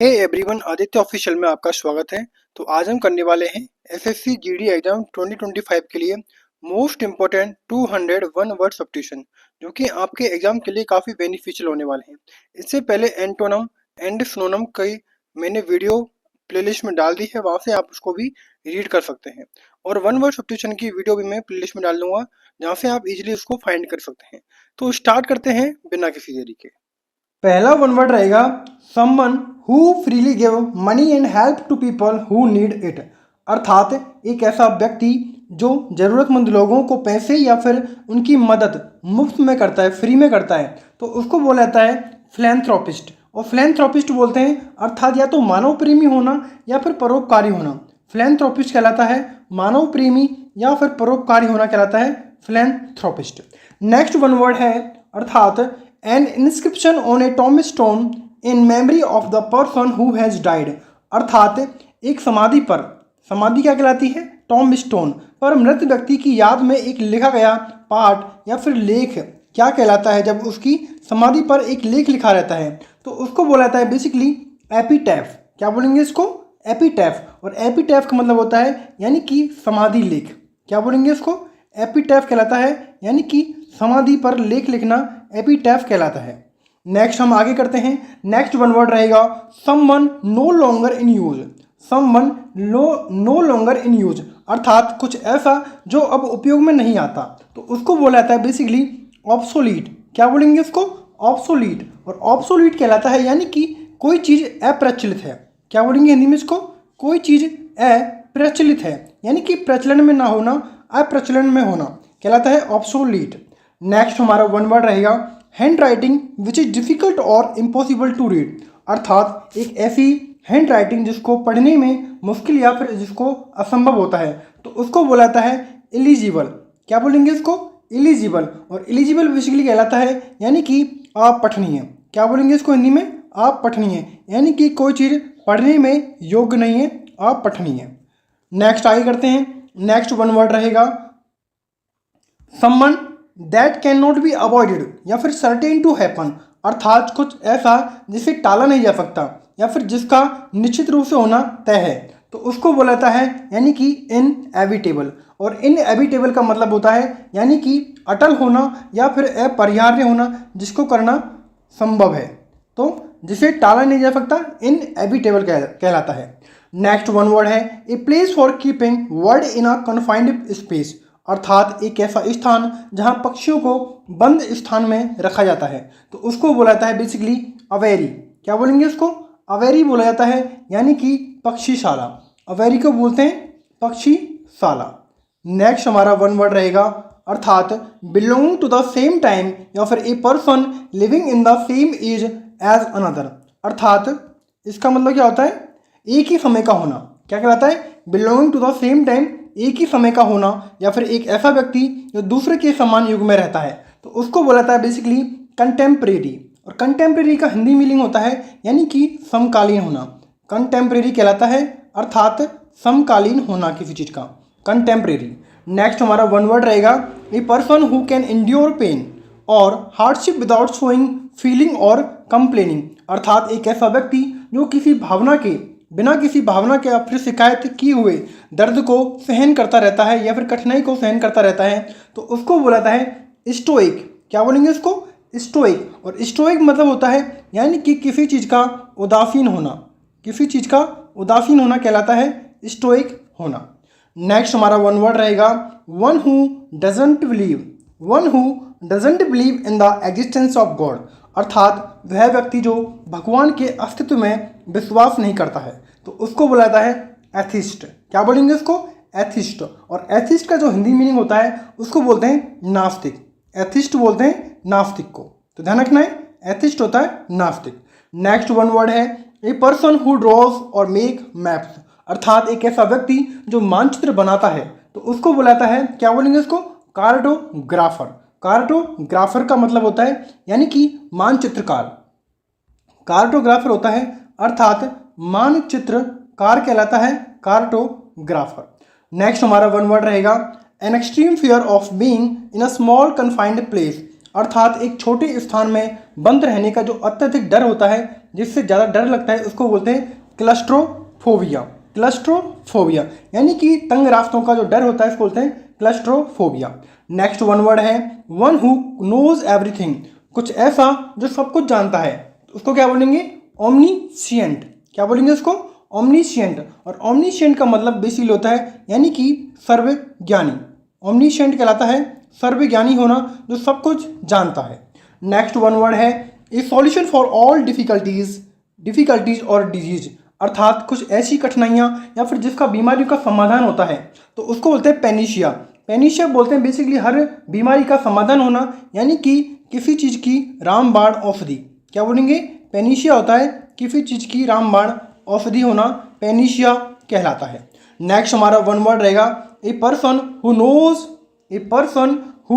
Hey everyone, Aditya official में आपका स्वागत है। तो आज हम करने वाले हैं एसएससी जीडी एग्जाम 2025 के लिए मोस्ट इम्पोर्टेंट 201 वर्ड सब्स्टिट्यूशन, जो कि आपके एग्जाम के लिए काफ़ी बेनिफिशियल होने वाले हैं। इससे पहले एंटोनम एंड सिनोनिम की मैंने वीडियो प्लेलिस्ट में डाल दी है, वहाँ से आप उसको भी रीड कर सकते हैं। और वन वर्ड सब्स्टिट्यूशन की वीडियो भी मैं प्लेलिस्ट में डाल दूंगा, जहाँ से आप इजीली उसको फाइंड कर सकते हैं। तो स्टार्ट करते हैं बिना किसी देरी के। पहला वन वर्ड रहेगा someone who freely give money and help to people who need it. अर्थात एक ऐसा व्यक्ति जो ज़रूरतमंद लोगों को पैसे या फिर उनकी मदद मुफ्त में करता है, फ्री में करता है, तो उसको बोला जाता है फिलैंथ्रोपिस्ट। और फिलैंथ्रोपिस्ट बोलते हैं अर्थात या तो मानव प्रेमी होना या फिर परोपकारी होना। फिलैंथ्रोपिस्ट कहलाता है मानव प्रेमी या फिर परोपकारी होना कहलाता है फिलैंथ्रोपिस्ट। नेक्स्ट वन वर्ड है अर्थात an inscription on a tombstone in memory of the person who has died. अर्थात एक समाधि पर, समाधि क्या कहलाती है? टॉम्बस्टोन पर मृत व्यक्ति की याद में एक लिखा गया पाठ या फिर लेख क्या कहलाता है? जब उसकी समाधि पर एक लेख लिखा रहता है तो उसको बोला जाता है बेसिकली एपिटैफ। क्या बोलेंगे इसको? एपिटैफ। और एपिटैफ का मतलब होता है यानी कि समाधि लेख। क्या बोलेंगे इसको? एपिटैफ कहलाता है यानी कि समाधि पर लेख लिखना एपिटैफ कहलाता है। नेक्स्ट हम आगे करते हैं। नेक्स्ट वन वर्ड रहेगा someone no longer in use. Someone no longer in use अर्थात कुछ ऐसा जो अब उपयोग में नहीं आता, तो उसको बोला जाता है बेसिकली ऑब्सोलीट। क्या बोलेंगे इसको? ऑब्सोलीट। और ऑब्सोलीट कहलाता है यानी कि कोई चीज़ अप्रचलित है। क्या बोलेंगे हिंदी में इसको? कोई चीज़ अप्रचलित है यानी कि प्रचलन में ना होना, अप्रचलन में होना कहलाता है ऑब्सोलीट। नेक्स्ट हमारा वन वर्ड रहेगा hand writing which is difficult और इम्पॉसिबल टू रीड। अर्थात एक ऐसी हैंड राइटिंग जिसको पढ़ने में मुश्किल या फिर जिसको असंभव होता है, तो उसको बोला जाता है इलिजिबल। क्या बोलेंगे इसको? इलिजिबल। और इलिजिबल बेसिकली कहलाता है यानी कि अपठनीय। क्या बोलेंगे इसको हिंदी में? अपठनीय यानी कि कोई चीज़ पढ़ने में योग्य नहीं है, अपठनीय। नेक्स्ट आगे करते हैं। नेक्स्ट वन वर्ड रहेगा someone that can not be avoided या फिर सर्टेन टू हैपन। अर्थात कुछ ऐसा जिसे टाला नहीं जा सकता या फिर जिसका निश्चित रूप से होना तय है, तो उसको बोला जाता है यानी कि इनएविटेबल। और इनएविटेबल का मतलब होता है यानी कि अटल होना या फिर अपरिहार्य होना, जिसको करना संभव है, तो जिसे टाला नहीं जा सकता, इनएविटेबल कहलाता है। नेक्स्ट वन वर्ड है a place for keeping word in a confined space. अर्थात एक ऐसा स्थान जहां पक्षियों को बंद स्थान में रखा जाता है, तो उसको बोला जाता है बेसिकली अवेरी। क्या बोलेंगे इसको? अवेरी बोला जाता है यानी कि पक्षीशाला। अवेरी को बोलते हैं पक्षीशाला। नेक्स्ट हमारा वन वर्ड रहेगा अर्थात belong to the same time या फिर a person living in the same age as another. अर्थात इसका मतलब क्या होता है? एक ही समय का होना। क्या कहलाता है? Belonging to the same time, एक ही समय का होना या फिर एक ऐसा व्यक्ति जो दूसरे के समान युग में रहता है, तो उसको बोला जाता है बेसिकली कंटेम्प्रेरी। और कंटेम्प्रेरी का हिंदी मीनिंग होता है यानी कि समकालीन होना। कंटेम्प्रेरी कहलाता है अर्थात समकालीन होना किसी चीज़ का, कंटेम्प्रेरी। नेक्स्ट हमारा वन वर्ड रहेगा a person who can endure pain और हार्डशिप विदाउट शोइंग फीलिंग और कंप्लेनिंग। अर्थात एक ऐसा व्यक्ति जो बिना किसी भावना के या फिर शिकायत किए हुए दर्द को सहन करता रहता है या फिर कठिनाई को सहन करता रहता है, तो उसको बोला जाता है स्टोइक। क्या बोलेंगे इसको? स्टोइक। और स्टोइक मतलब होता है यानी कि किसी चीज़ का उदासीन होना, किसी चीज़ का उदासीन होना कहलाता है स्टोइक होना। नेक्स्ट हमारा वन वर्ड रहेगा one who doesn't believe in the existence of God. अर्थात वह व्यक्ति जो भगवान के अस्तित्व में विश्वास नहीं करता है, तो उसको बोला जाता है एथिस्ट। क्या बोलेंगे इसको? एथिस्ट। और एथिस्ट का जो हिंदी मीनिंग होता है उसको बोलते हैं नास्तिक। एथिस्ट बोलते हैं नास्तिक को, तो ध्यान रखना है, एथिस्ट होता है नास्तिक। नेक्स्ट वन वर्ड है ए पर्सन हु ड्रॉज और मेक मैप्स। अर्थात एक ऐसा व्यक्ति जो मानचित्र बनाता है, तो उसको बोला जाता है, क्या बोलेंगे इसको? कार्टोग्राफर। कार्टोग्राफर का मतलब होता है यानी कि मानचित्रकार। कार्टोग्राफर होता है अर्थात मानचित्रकार कहलाता है कार्टोग्राफर। नेक्स्ट हमारा वन वर्ड रहेगा an extreme fear of being in a small confined place. अर्थात एक छोटे स्थान में बंद रहने का जो अत्यधिक डर होता है, जिससे ज़्यादा डर लगता है, उसको बोलते हैं क्लस्ट्रोफोबिया। क्लस्ट्रोफोबिया यानी कि तंग रास्तों का जो डर होता है, इसको बोलते हैं क्लस्ट्रोफोबिया। नेक्स्ट वन वर्ड है वन हु नोज एवरीथिंग, कुछ ऐसा जो सब कुछ जानता है, उसको क्या बोलेंगे? ओमनीशिएंट। क्या बोलेंगे उसको? ओमनीशिएंट। और ओमनीशिएंट का मतलब बेसिकली होता है यानी कि सर्वज्ञानी। ओमनीशिएंट कहलाता है सर्वज्ञानी होना, जो सब कुछ जानता है। नेक्स्ट वन वर्ड है ए सॉल्यूशन फॉर ऑल डिफिकल्टीज और डिजीज, अर्थात कुछ ऐसी कठिनाइयाँ या फिर जिसका बीमारियों का समाधान होता है, तो उसको बोलते हैं पेनिशिया। पेनिशिया बोलते हैं बेसिकली हर बीमारी का समाधान होना, यानी कि किसी चीज़ की रामबाण औषधि। क्या बोलेंगे? पेनिशिया होता है किसी चीज़ की रामबाण औषधि होना, पेनिशिया कहलाता है। नेक्स्ट हमारा वन वर्ड रहेगा a person who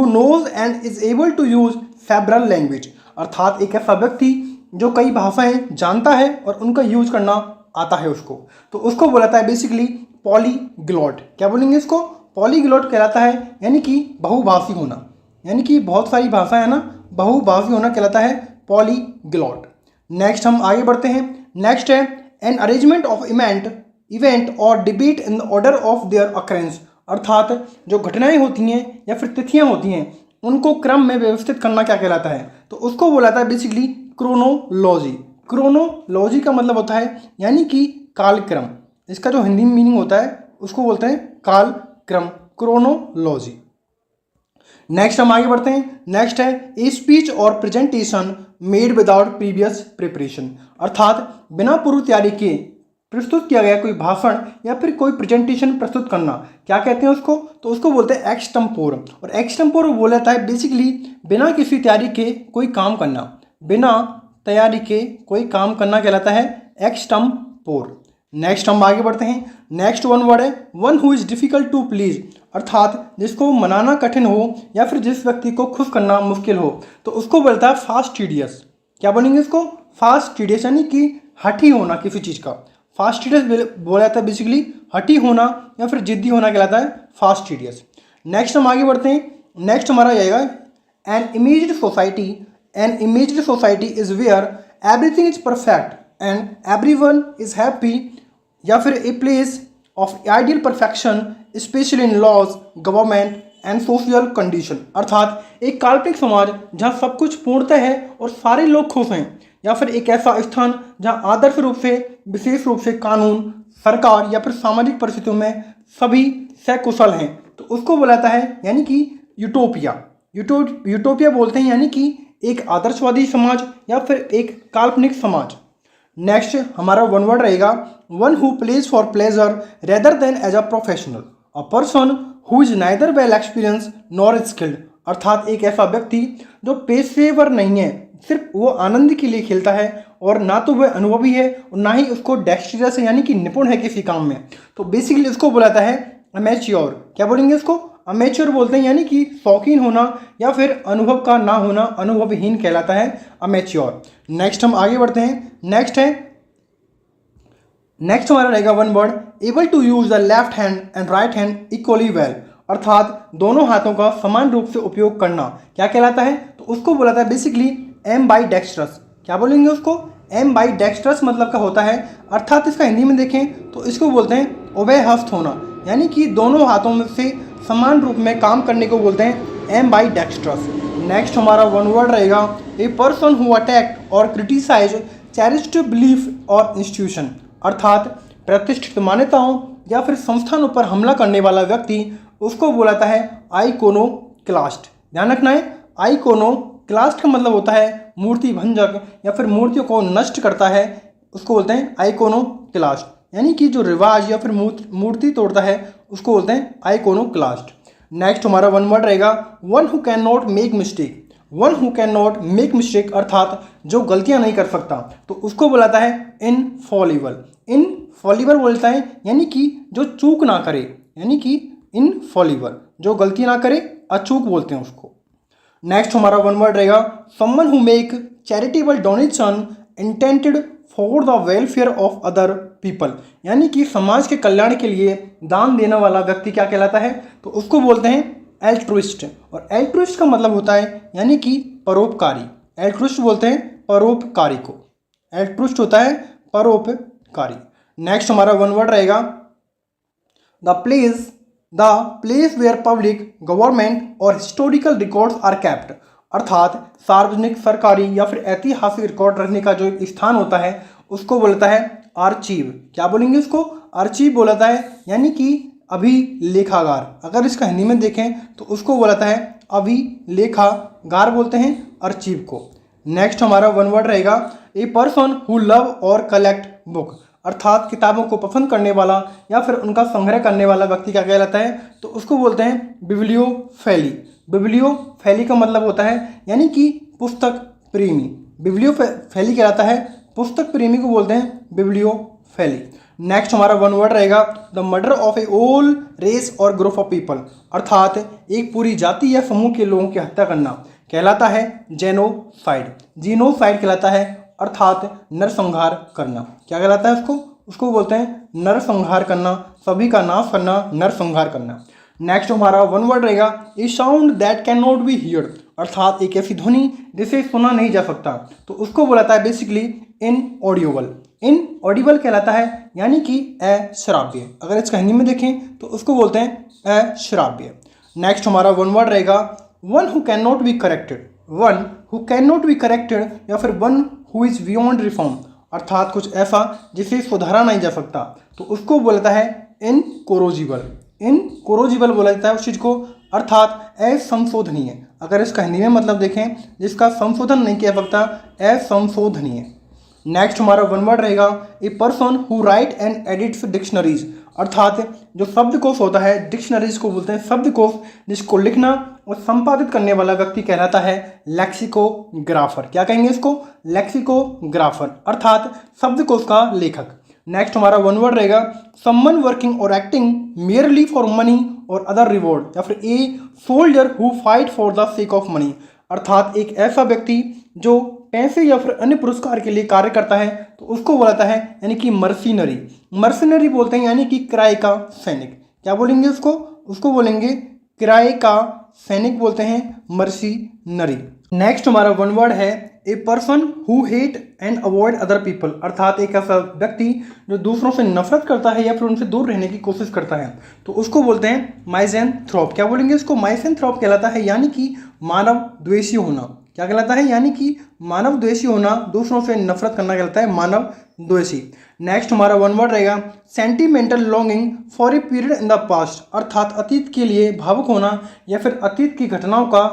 knows and is able to use several language, अर्थात एक ऐसा व्यक्ति जो कई भाषाएं जानता है और उनका यूज करना आता है उसको, तो उसको बोलाता है बेसिकली पॉलीग्लॉट। क्या बोलेंगे इसको? पॉलीग्लॉट कहलाता है यानी कि बहुभाषी होना, यानी कि बहुत सारी भाषा है ना, बहुभाषी होना कहलाता है पॉलीग्लॉट। नेक्स्ट हम आगे बढ़ते हैं। नेक्स्ट है एन अरेंजमेंट ऑफ इवेंट और debate in the order of their occurrence, अर्थात जो घटनाएं होती हैं या फिर तिथियां होती हैं, उनको क्रम में व्यवस्थित करना क्या कहलाता है? तो उसको बोलाता है बेसिकली क्रोनोलॉजी। क्रोनोलॉजी का मतलब होता है यानी कि कालक्रम। इसका जो हिंदी में मीनिंग होता है उसको बोलते हैं कालक्रम, क्रोनोलॉजी। नेक्स्ट हम आगे बढ़ते हैं। नेक्स्ट है ए स्पीच और presentation made without previous preparation, अर्थात बिना पूर्व तैयारी के प्रस्तुत किया गया कोई भाषण या फिर कोई प्रेजेंटेशन प्रस्तुत करना, क्या कहते हैं उसको? तो उसको बोलते हैं एक्सटेम्पोर। और एक्सटेम्पोर बोला जाता है बेसिकली बिना किसी तैयारी के कोई काम करना, बिना तैयारी के कोई काम करना कहलाता है एक्सटेम्पोर। नेक्स्ट हम आगे बढ़ते हैं। नेक्स्ट वन वर्ड है one who is difficult to please, अर्थात जिसको मनाना कठिन हो या फिर जिस व्यक्ति को खुश करना मुश्किल हो, तो उसको बोलता है फास्टिडियस। क्या बोलेंगे इसको? फास्टिडियस यानी कि हठी होना किसी चीज़ का। फास्टिडियस बोला जाता है बेसिकली हठी होना या फिर जिद्दी होना कहलाता है फास्टिडियस। नेक्स्ट हम आगे बढ़ते हैं। नेक्स्ट हमारा आएगा an imagined society is where everything is perfect and everyone is happy, या फिर a place of ideal perfection specially in laws, government and social condition, अर्थात एक काल्पनिक समाज जहाँ सब कुछ पूर्णतः है और सारे लोग खुश हैं, या फिर एक ऐसा स्थान जहाँ आदर्श रूप से, विशेष रूप से कानून, सरकार या फिर सामाजिक परिस्थितियों में सभी सकुशल हैं, तो उसको बुलाता है यानी कि यूटोपिया। यूटोपिया बोलते हैं यानी कि एक आदर्शवादी समाज या फिर एक काल्पनिक समाज। नेक्स्ट हमारा वन वर्ड रहेगा one who plays for pleasure rather than as a professional, a person who is neither well experience nor skilled, अर्थात एक ऐसा व्यक्ति जो पेशेवर नहीं है, सिर्फ वो आनंद के लिए खेलता है और ना तो वह अनुभवी है और ना ही उसको डेक्स्ट्रियस है यानी कि निपुण है किसी काम में, तो बेसिकली इसको बुलाता है अमेच्योर। क्या बोलेंगे इसको? अमेच्योर बोलते हैं यानी कि शौकीन होना या फिर अनुभव का ना होना, अनुभवहीन कहलाता है अमेच्योर। नेक्स्ट हम आगे बढ़ते हैं। नेक्स्ट हमारा रहेगा one word able to use the left hand and right hand equally well, अर्थात दोनों हाथों का समान रूप से उपयोग करना क्या कहलाता है? तो उसको बोला था बेसिकली एम बाई डेक्स्ट्रस। क्या बोलेंगे उसको? एम बाई डेक्स्ट्रस मतलब का होता है, अर्थात इसका हिंदी में देखें तो इसको बोलते हैं उभयहस्त होना, यानी कि दोनों हाथों में से समान रूप में काम करने को बोलते हैं एम बाई डेक्स्ट्रस। नेक्स्ट हमारा वन वर्ड रहेगा ए पर्सन हु अटैक और क्रिटिसाइज चेरिस्ड बिलीफ और इंस्टीट्यूशन, अर्थात प्रतिष्ठित मान्यताओं या फिर संस्थानों पर हमला करने वाला व्यक्ति, उसको बोलाता है आइकोनोक्लास्ट। ध्यान रखना है, आइकोनोक्लास्ट का मतलब होता है मूर्ति भंजक या फिर मूर्तियों को नष्ट करता है, उसको बोलते हैं आइकोनोक्लास्ट, यानी कि जो रिवाज या फिर मूर्ति तोड़ता है उसको बोलते हैं आइकोनोक्लास्ट। नेक्स्ट हमारा वन वर्ड रहेगा one who can not make mistake. One who can not make mistake अर्थात जो गलतियां नहीं कर सकता, तो उसको बुलाता है इनफॉलिबल। इनफॉलिबल बोलता है यानी कि जो चूक ना करे, यानी कि इनफॉलिबल जो गलती ना करे, अचूक बोलते हैं उसको। नेक्स्ट हमारा वन वर्ड रहेगा someone who make charitable donation intended for the welfare of other people, यानी कि समाज के कल्याण के लिए दान देने वाला व्यक्ति क्या कहलाता है? तो उसको बोलते हैं एल्ट्रुइस्ट। और एल्ट्रुइस्ट का मतलब होता है यानी कि परोपकारी। एल्ट्रुइस्ट बोलते हैं परोपकारी को। एल्ट्रुइस्ट होता है परोपकारी। नेक्स्ट हमारा वन वर्ड रहेगा the place where public government और हिस्टोरिकल रिकॉर्ड्स आर कैप्ट। अर्थात सार्वजनिक, सरकारी या फिर ऐतिहासिक रिकॉर्ड रखने का जो एक स्थान होता है उसको बोलता है आर्चीव। क्या बोलेंगे इसको? आर्चीव बोलता है, यानी कि अभिलेखागार। अगर इसका हिंदी में देखें तो उसको बोलता है अभिलेखागार बोलते हैं आर्चीव को। नेक्स्ट हमारा वन वर्ड रहेगा ए पर्सन हु लव और कलेक्ट बुक। अर्थात किताबों को पसंद करने वाला या फिर उनका संग्रह करने वाला व्यक्ति क्या कहलाता है? तो उसको बोलते हैं बिब्लियोफैली। बिब्लियोफैली का मतलब होता है यानी कि पुस्तक प्रेमी। बिब्लियोफैली कहलाता है, पुस्तक प्रेमी को बोलते हैं बिब्लियोफैली। नेक्स्ट हमारा वन वर्ड रहेगा the murder of a whole race और ग्रुप ऑफ पीपल। अर्थात एक पूरी जाति या समूह के लोगों की हत्या करना कहलाता है जेनोसाइड। जीनोसाइड कहलाता है, अर्थात नरसंहार करना। क्या कहलाता है उसको? उसको बोलते हैं नरसंहार करना, सभी का नाश करना, नरसंहार करना। नेक्स्ट हमारा वन वर्ड रहेगा a sound that can not be heard. अर्थात एक ऐसी ध्वनि जिसे सुना नहीं जा सकता, तो उसको बोलाता है बेसिकली इनऑडिबल। इनऑडिबल कहलाता है यानी कि अश्राव्य। अगर इसका हिंदी में देखें तो उसको बोलते हैं अश्राव्य। नेक्स्ट हमारा वन वर्ड रहेगा one who can not be corrected. One who can not be corrected या फिर one who is beyond reform. अर्थात कुछ ऐसा जिसे सुधारा नहीं जा सकता, तो उसको बोलता है इनकोरोजिबल। इनकोरोजिबल बोला जाता है उस चीज़ को, अर्थात असंशोधनीय। अगर इसका हिंदी में मतलब देखें जिसका संशोधन नहीं किया सकता, असंशोधनीय। नेक्स्ट हमारा वन वर्ड रहेगा a person who right and edits dictionaries. अर्थात जो शब्दकोश होता है, डिक्शनरीज को बोलते हैं शब्दकोश, जिसको लिखना और संपादित करने वाला व्यक्ति कहलाता है लेक्सिकोग्राफर। क्या कहेंगे इसको? लेक्सिकोग्राफर, अर्थात शब्दकोश का लेखक। नेक्स्ट हमारा वन वर्ड रहेगा समवन वर्किंग और एक्टिंग मेयरली फॉर मनी और अदर रिवॉर्ड, या फिर a soldier who fight for the sake of money. अर्थात एक ऐसा व्यक्ति जो पैसे या फिर अन्य पुरस्कार के लिए कार्य करता है, तो उसको बोलता है यानी कि मर्सिनरी। मर्सिनरी बोलते हैं यानी कि किराए का सैनिक। क्या बोलेंगे उसको? उसको बोलेंगे किराए का सैनिक बोलते हैं मर्सिनरी। नेक्स्ट हमारा वन वर्ड है a person who hate and avoid other people. अर्थात एक ऐसा व्यक्ति जो दूसरों से नफरत करता है या फिर उनसे दूर रहने की कोशिश करता है, तो उसको बोलते हैं माइज़ेनथ्रोप। क्या बोलेंगे इसको? माइज़ेनथ्रोप कहलाता है यानी कि मानव द्वेषी होना। क्या कहलाता है? यानी कि मानव द्वेषी होना, दूसरों से नफरत करना कहलाता है मानव द्वेषी। नेक्स्ट हमारा वन वर्ड रहेगा sentimental longing for a period in the past. अर्थात अतीत के लिए भावुक होना या फिर अतीत की घटनाओं का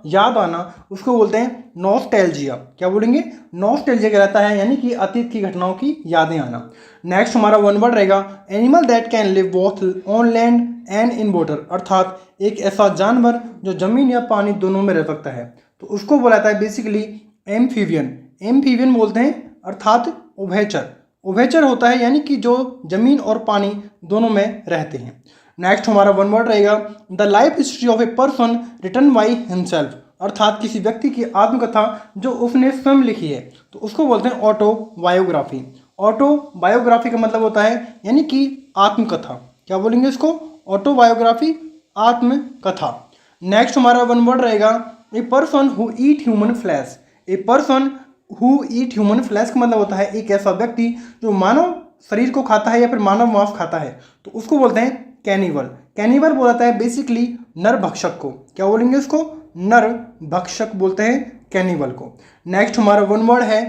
याद आना, उसको बोलते हैं नॉस्टैल्जिया। क्या बोलेंगे? नॉस्टैल्जिया कहलाता है यानी कि अतीत की घटनाओं की यादें आना। नेक्स्ट हमारा वन वर्ड रहेगा animal that can live both on land and in water. अर्थात एक ऐसा जानवर जो जमीन या पानी दोनों में रह सकता है, तो उसको बोलाता है बेसिकली एम्फीबियन। एम्फीबियन बोलते हैं, अर्थात उभयचर। उभयचर होता है यानी कि जो जमीन और पानी दोनों में रहते हैं। नेक्स्ट हमारा वन वर्ड रहेगा the life history of a person written by himself. अर्थात किसी व्यक्ति की आत्मकथा जो उसने स्वयं लिखी है, तो उसको बोलते हैं ऑटोबायोग्राफी। ऑटोबायोग्राफी का मतलब होता है यानी कि आत्मकथा। क्या बोलेंगे इसको? ऑटोबायोग्राफी, आत्मकथा। नेक्स्ट हमारा वन वर्ड रहेगा a person who eat human flesh. A person who eat human flesh का मतलब होता है एक ऐसा व्यक्ति जो मानव शरीर को खाता है या फिर मानव मांस खाता है, तो उसको बोलते हैं कैनिबल। कैनिबल बोलता है बेसिकली नरभक्षक को। क्या बोलेंगे इसको? नरभक्षक बोलते हैं कैनिबल को। नेक्स्ट हमारा वन वर्ड है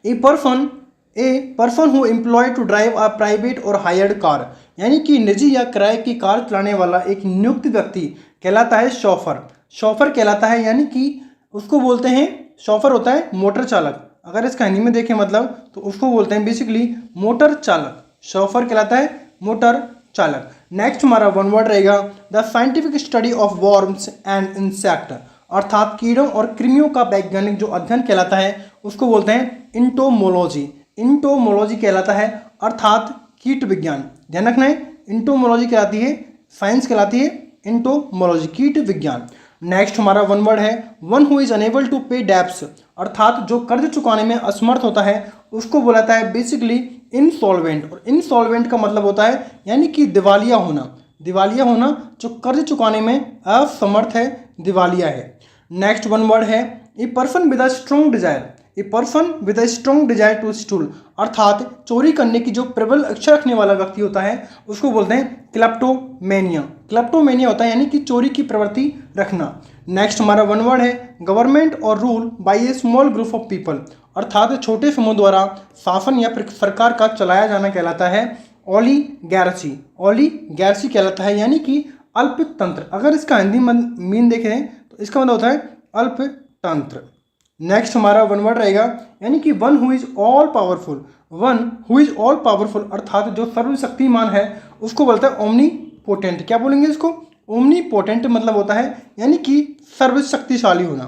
a person who employ to drive a private और हायर्ड कार। यानी कि निजी या किराए की कार चलाने वाला एक नियुक्त व्यक्ति कहलाता है शॉफर। शॉफर कहलाता है यानी कि उसको बोलते हैं, शॉफर होता है मोटर चालक। अगर इसका हिंदी में देखें मतलब, तो उसको बोलते हैं बेसिकली मोटर चालक। शॉफर कहलाता है मोटर चालक। नेक्स्ट हमारा वन वर्ड रहेगा the scientific study of worms and insect. अर्थात कीड़ों और कृमियों का वैज्ञानिक जो अध्ययन कहलाता है, उसको बोलते हैं इंटोमोलॉजी। इंटोमोलॉजी कहलाता है, अर्थात कीट विज्ञान। ध्यान रखना है, इंटोमोलॉजी कहलाती है, साइंस कहलाती है इंटोमोलॉजी, कीट विज्ञान। नेक्स्ट हमारा वन वर्ड है one who is unable to pay debts. अर्थात जो कर्ज चुकाने में असमर्थ होता है, उसको बोलाता है बेसिकली इनसॉल्वेंट। और इनसॉल्वेंट का मतलब होता है यानी कि दिवालिया होना। दिवालिया होना, जो कर्ज चुकाने में असमर्थ है, दिवालिया है। नेक्स्ट वन वर्ड है a person with a strong desire, a person with a strong desire to steal, अर्थात चोरी करने की जो प्रबल इच्छा रखने वाला व्यक्ति होता है उसको बोलते हैं क्लेप्टोमेनिया। क्लेप्टोमेनिया होता है यानी कि चोरी की प्रवृत्ति रखना। नेक्स्ट हमारा वन वर्ड है गवर्नमेंट और rule by A small group of people, अर्थात छोटे समूह द्वारा शासन या फिर सरकार का चलाया जाना कहलाता है ओलिगैर्ची। ओलिगैर्ची कहलाता है यानी कि अल्पतंत्र। अगर इसका हिंदी मीन देखें तो इसका मतलब होता है अल्पतंत्र। नेक्स्ट हमारा वन वर्ड रहेगा यानी कि one who is all powerful. One who is all powerful अर्थात जो सर्वशक्तिमान है उसको बोलता है ओमनी पोटेंट। क्या बोलेंगे इसको? ओमनी पोटेंट मतलब होता है यानी कि सर्वशक्तिशाली होना,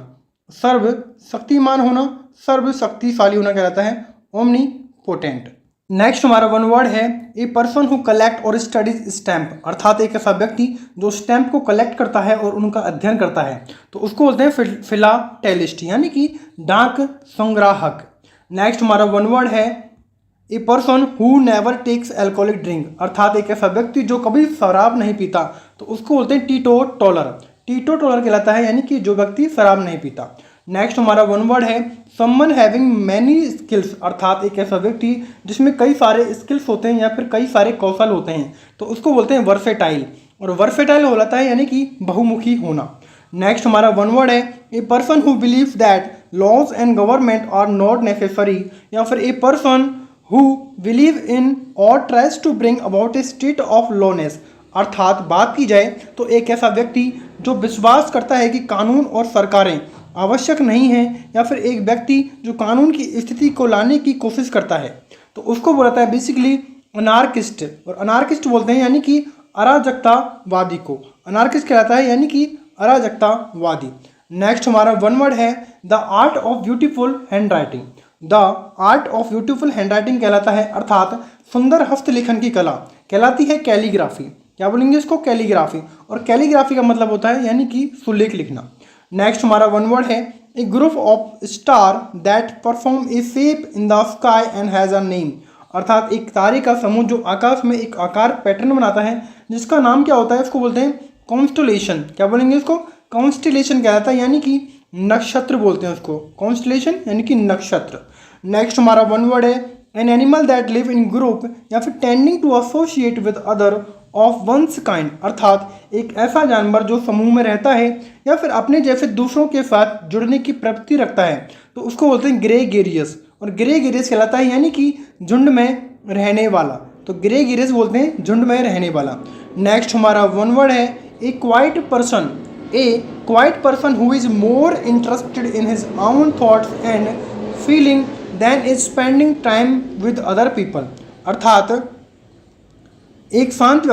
सर्वशक्तिमान होना, सर्वशक्तिशाली होना कहलाता है ओमनी पोटेंट। नेक्स्ट हमारा वन वर्ड है ए पर्सन हु कलेक्ट और स्टडीज स्टैम्प, अर्थात एक ऐसा व्यक्ति जो स्टैम्प को कलेक्ट करता है और उनका अध्ययन करता है तो उसको बोलते हैं फिलाटेलिस्ट यानी कि डाक संग्राहक। नेक्स्ट हमारा वन वर्ड है a person who never takes alcoholic drink, अर्थात एक ऐसा व्यक्ति जो कभी शराब नहीं पीता तो उसको बोलते हैं टीटोटॉलर। टीटोटॉलर कहलाता है यानी कि जो व्यक्ति शराब नहीं पीता। नेक्स्ट हमारा वन वर्ड है समवन हैविंग मैनी स्किल्स, अर्थात एक ऐसा व्यक्ति जिसमें कई सारे स्किल्स होते हैं या फिर कई सारे कौशल होते हैं तो उसको बोलते हैं वर्सेटाइल। और वर्सेटाइल होता है यानी कि बहुमुखी होना। नेक्स्ट हमारा वन वर्ड है a person who believes that laws and government are not necessary, या फिर a person who believe in or tries to bring about a state of lawlessness, अर्थात बात की जाए तो एक ऐसा व्यक्ति जो विश्वास करता है कि कानून और सरकारें आवश्यक नहीं है, या फिर एक व्यक्ति जो कानून की स्थिति को लाने की कोशिश करता है तो उसको बोलता है बेसिकली अनार्किस्ट। और अनार्किस्ट बोलते हैं यानी कि अराजकतावादी को, अनार्किस्ट कहलाता है यानी कि अराजकतावादी। नेक्स्ट हमारा वन वर्ड है the art of beautiful hand writing. The art of beautiful hand writing कहलाता है अर्थात सुंदर हस्तलेखन की कला कहलाती है कैलीग्राफी। क्या बोलेंगे इसको? कैलीग्राफी। और कैलीग्राफी का मतलब होता है यानी कि सुलेख लिखना। नेक्स्ट हमारा वन वर्ड है a group of star that perform a shape in the sky and has a name, अर्थात एक तारे का समूह जो आकाश में एक आकार पैटर्न बनाता है जिसका नाम क्या होता है उसको बोलते हैं कॉन्स्टलेशन। क्या बोलेंगे इसको? कॉन्स्टलेशन कहलाता है यानी कि नक्षत्र बोलते हैं उसको, कॉन्स्टलेशन यानी कि नक्षत्र। नेक्स्ट हमारा वन वर्ड है an animal that live in group, या फिर tending to associate with other of one's kind, अर्थात एक ऐसा जानवर जो समूह में रहता है या फिर अपने जैसे दूसरों के साथ जुड़ने की प्रवृत्ति रखता है तो उसको बोलते हैं ग्रेगेरियस। और ग्रेगेरियस कहलाता है यानी कि झुंड में रहने वाला, तो ग्रेगेरियस बोलते हैं झुंड में रहने वाला। नेक्स्ट हमारा वन वर्ड है a quiet person. A quiet person who is more interested in his own thoughts and feeling than is spending time with other people, अर्थात एक शांत